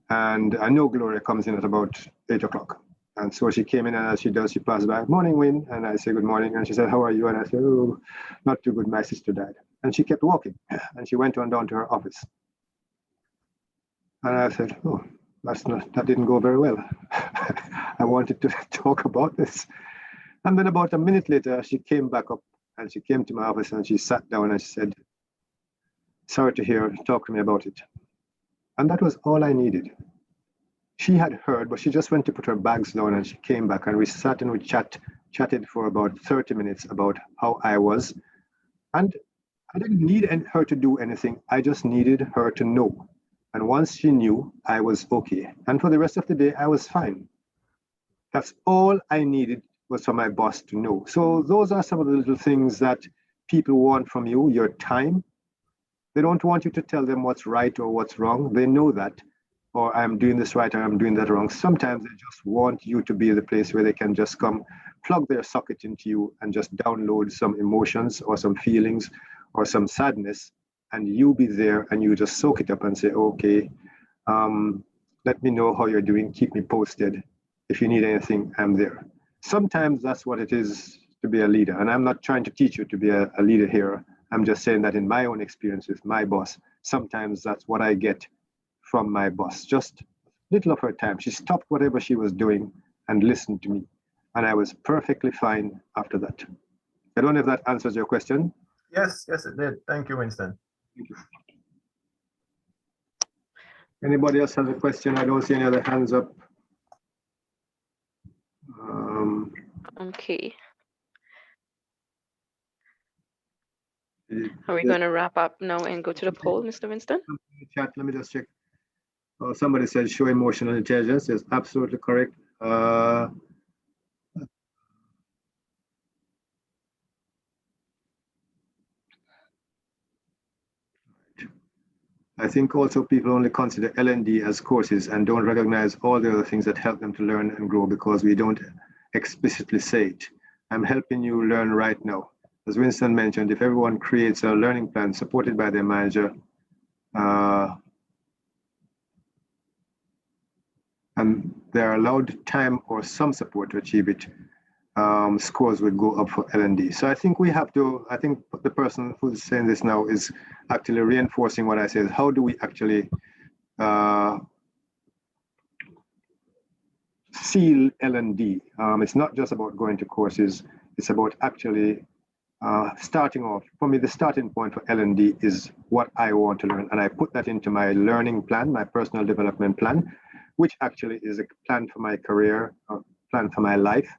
and I know Gloria comes in at about 8 o'clock. And so she came in, and as she does, she passed by, morning, Win. And I say, good morning. And she said, how are you? And I said, oh, not too good. My sister died. And she kept walking, and she went on down to her office. And I said, oh, that didn't go very well. I wanted to talk about this. And then about a minute later, she came back up and she came to my office and she sat down and she said, sorry to hear, talk to me about it. And that was all I needed. She had heard, but she just went to put her bags down and she came back and we sat and we chatted for about 30 minutes about how I was. And I didn't need her to do anything. I just needed her to know. And once she knew, I was okay. And for the rest of the day, I was fine. That's all I needed was for my boss to know. So those are some of the little things that people want from you, your time. They don't want you to tell them what's right or what's wrong. They know that, or I'm doing this right or I'm doing that wrong. Sometimes they just want you to be the place where they can just come, plug their socket into you and just download some emotions or some feelings or some sadness, and you be there and you just soak it up and say, okay, let me know how you're doing, keep me posted. If you need anything, I'm there. Sometimes that's what it is to be a leader. And I'm not trying to teach you to be a leader here. I'm just saying that in my own experience with my boss, sometimes that's what I get from my boss. Just little of her time. She stopped whatever she was doing and listened to me. And I was perfectly fine after that. I don't know if that answers your question. Yes, yes, it did. Thank you, Winston. Thank you. Anybody else have a question? I don't see any other hands up. Okay. Are we going to wrap up now and go to the poll, Mr. Winston? Chat, let me just check. Somebody said show emotional intelligence. Is absolutely correct. I think also people only consider L&D as courses and don't recognize all the other things that help them to learn and grow because we don't explicitly say it. I'm helping you learn right now. As Winston mentioned, if everyone creates a learning plan supported by their manager, and they're allowed time or some support to achieve it, scores would go up for L&D. So I think we have to, I think the person who's saying this now is actually reinforcing what I said. How do we actually seal L&D? It's not just about going to courses, it's about actually starting off. For me, the starting point for L&D is what I want to learn. And I put that into my learning plan, my personal development plan, which actually is a plan for my career, a plan for my life.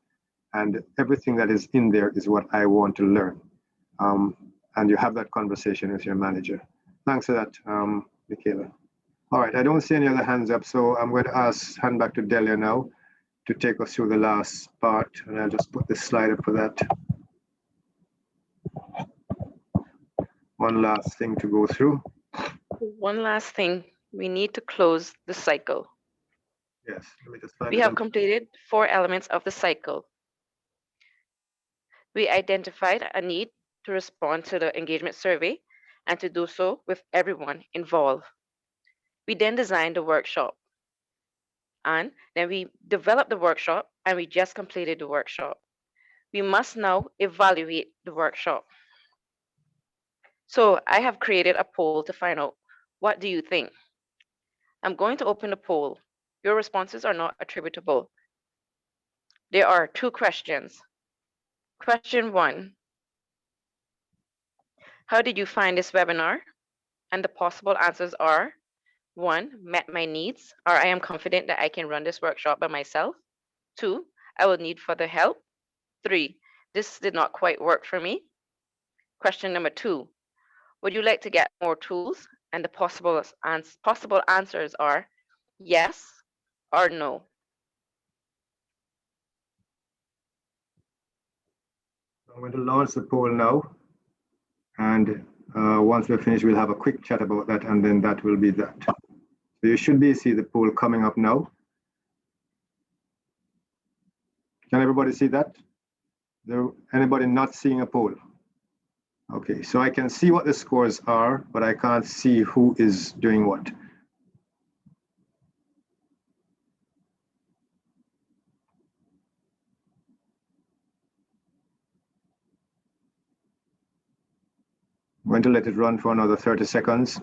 And everything that is in there is what I want to learn. And you have that conversation with your manager. Thanks for that, Michaela. All right, I don't see any other hands up, so I'm going to hand back to Delia now to take us through the last part. And I'll just put this slide up for that. One last thing to go through. One last thing, we need to close the cycle. Yes, let me just find We have completed 4 elements of the cycle. We identified a need to respond to the engagement survey and to do so with everyone involved. We then designed the workshop, and then we developed the workshop, and we just completed the workshop. We must now evaluate the workshop. So I have created a poll to find out, what do you think? I'm going to open the poll. Your responses are not attributable. There are 2 questions. Question 1, how did you find this webinar? And the possible answers are 1, met my needs, or I am confident that I can run this workshop by myself. 2, I will need further help. 3, this did not quite work for me. Question number 2, would you like to get more tools? And the possible answers are yes or no. I'm going to launch the poll now. And once we're finished, we'll have a quick chat about that, and then that will be that. So you should see the poll coming up now. Can everybody see that? Anybody not seeing a poll? Okay, so I can see what the scores are, but I can't see who is doing what. I'm going to let it run for another 30 seconds.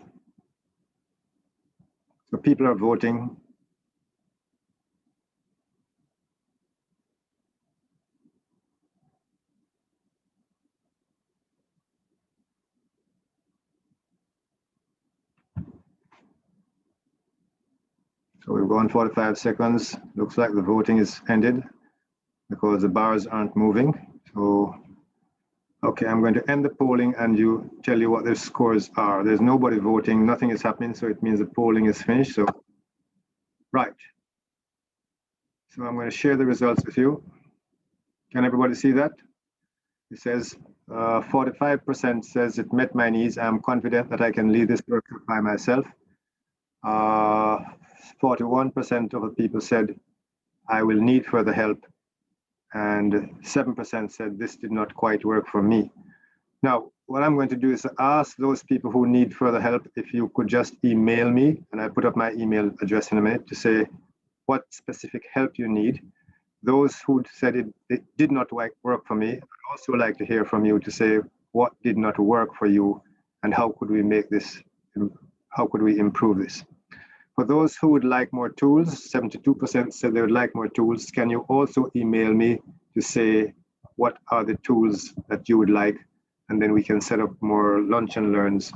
So people are voting. So we've gone 45 seconds. Looks like the voting is ended because the bars aren't moving. So, okay, I'm going to end the polling and tell you what the scores are. There's nobody voting, nothing is happening, so it means the polling is finished. So, right. So I'm going to share the results with you. Can everybody see that? It says 45% says it met my needs. I'm confident that I can lead this workshop by myself. 41% of the people said I will need further help, and 7% said this did not quite work for me. Now, what I'm going to do is ask those people who need further help if you could just email me, and I put up my email address in a minute, to say what specific help you need. Those who said it did not work for me, I'd also like to hear from you to say what did not work for you and how could we make this, how could we improve this. For those who would like more tools, 72% said they would like more tools. Can you also email me to say what are the tools that you would like? And then we can set up more lunch and learns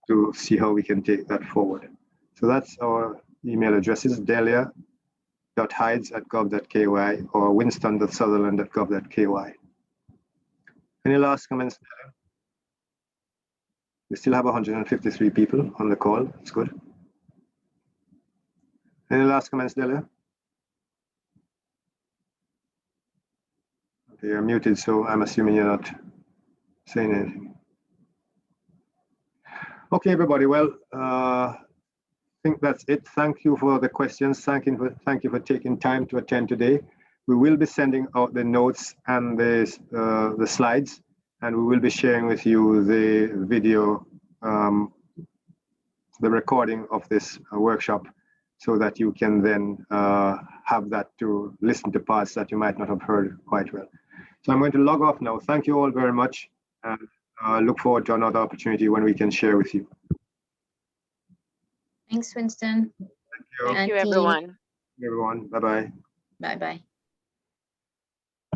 to see how we can take that forward. So that's our email addresses, delia.hides@gov.ky or winston.sutherland@gov.ky. Any last comments? We still have 153 people on the call. That's good. Any last comments, Delia? Okay, you're muted, so I'm assuming you're not saying anything. Okay, everybody. Well, I think that's it. Thank you for the questions. Thank you for taking time to attend today. We will be sending out the notes and the slides, and we will be sharing with you the video, the recording of this workshop, so that you can then have that to listen to parts that you might not have heard quite well. So I'm going to log off now. Thank you all very much, and look forward to another opportunity when we can share with you. Thanks, Winston. Thank you. Thank you, everyone. Everyone, bye-bye. Bye-bye.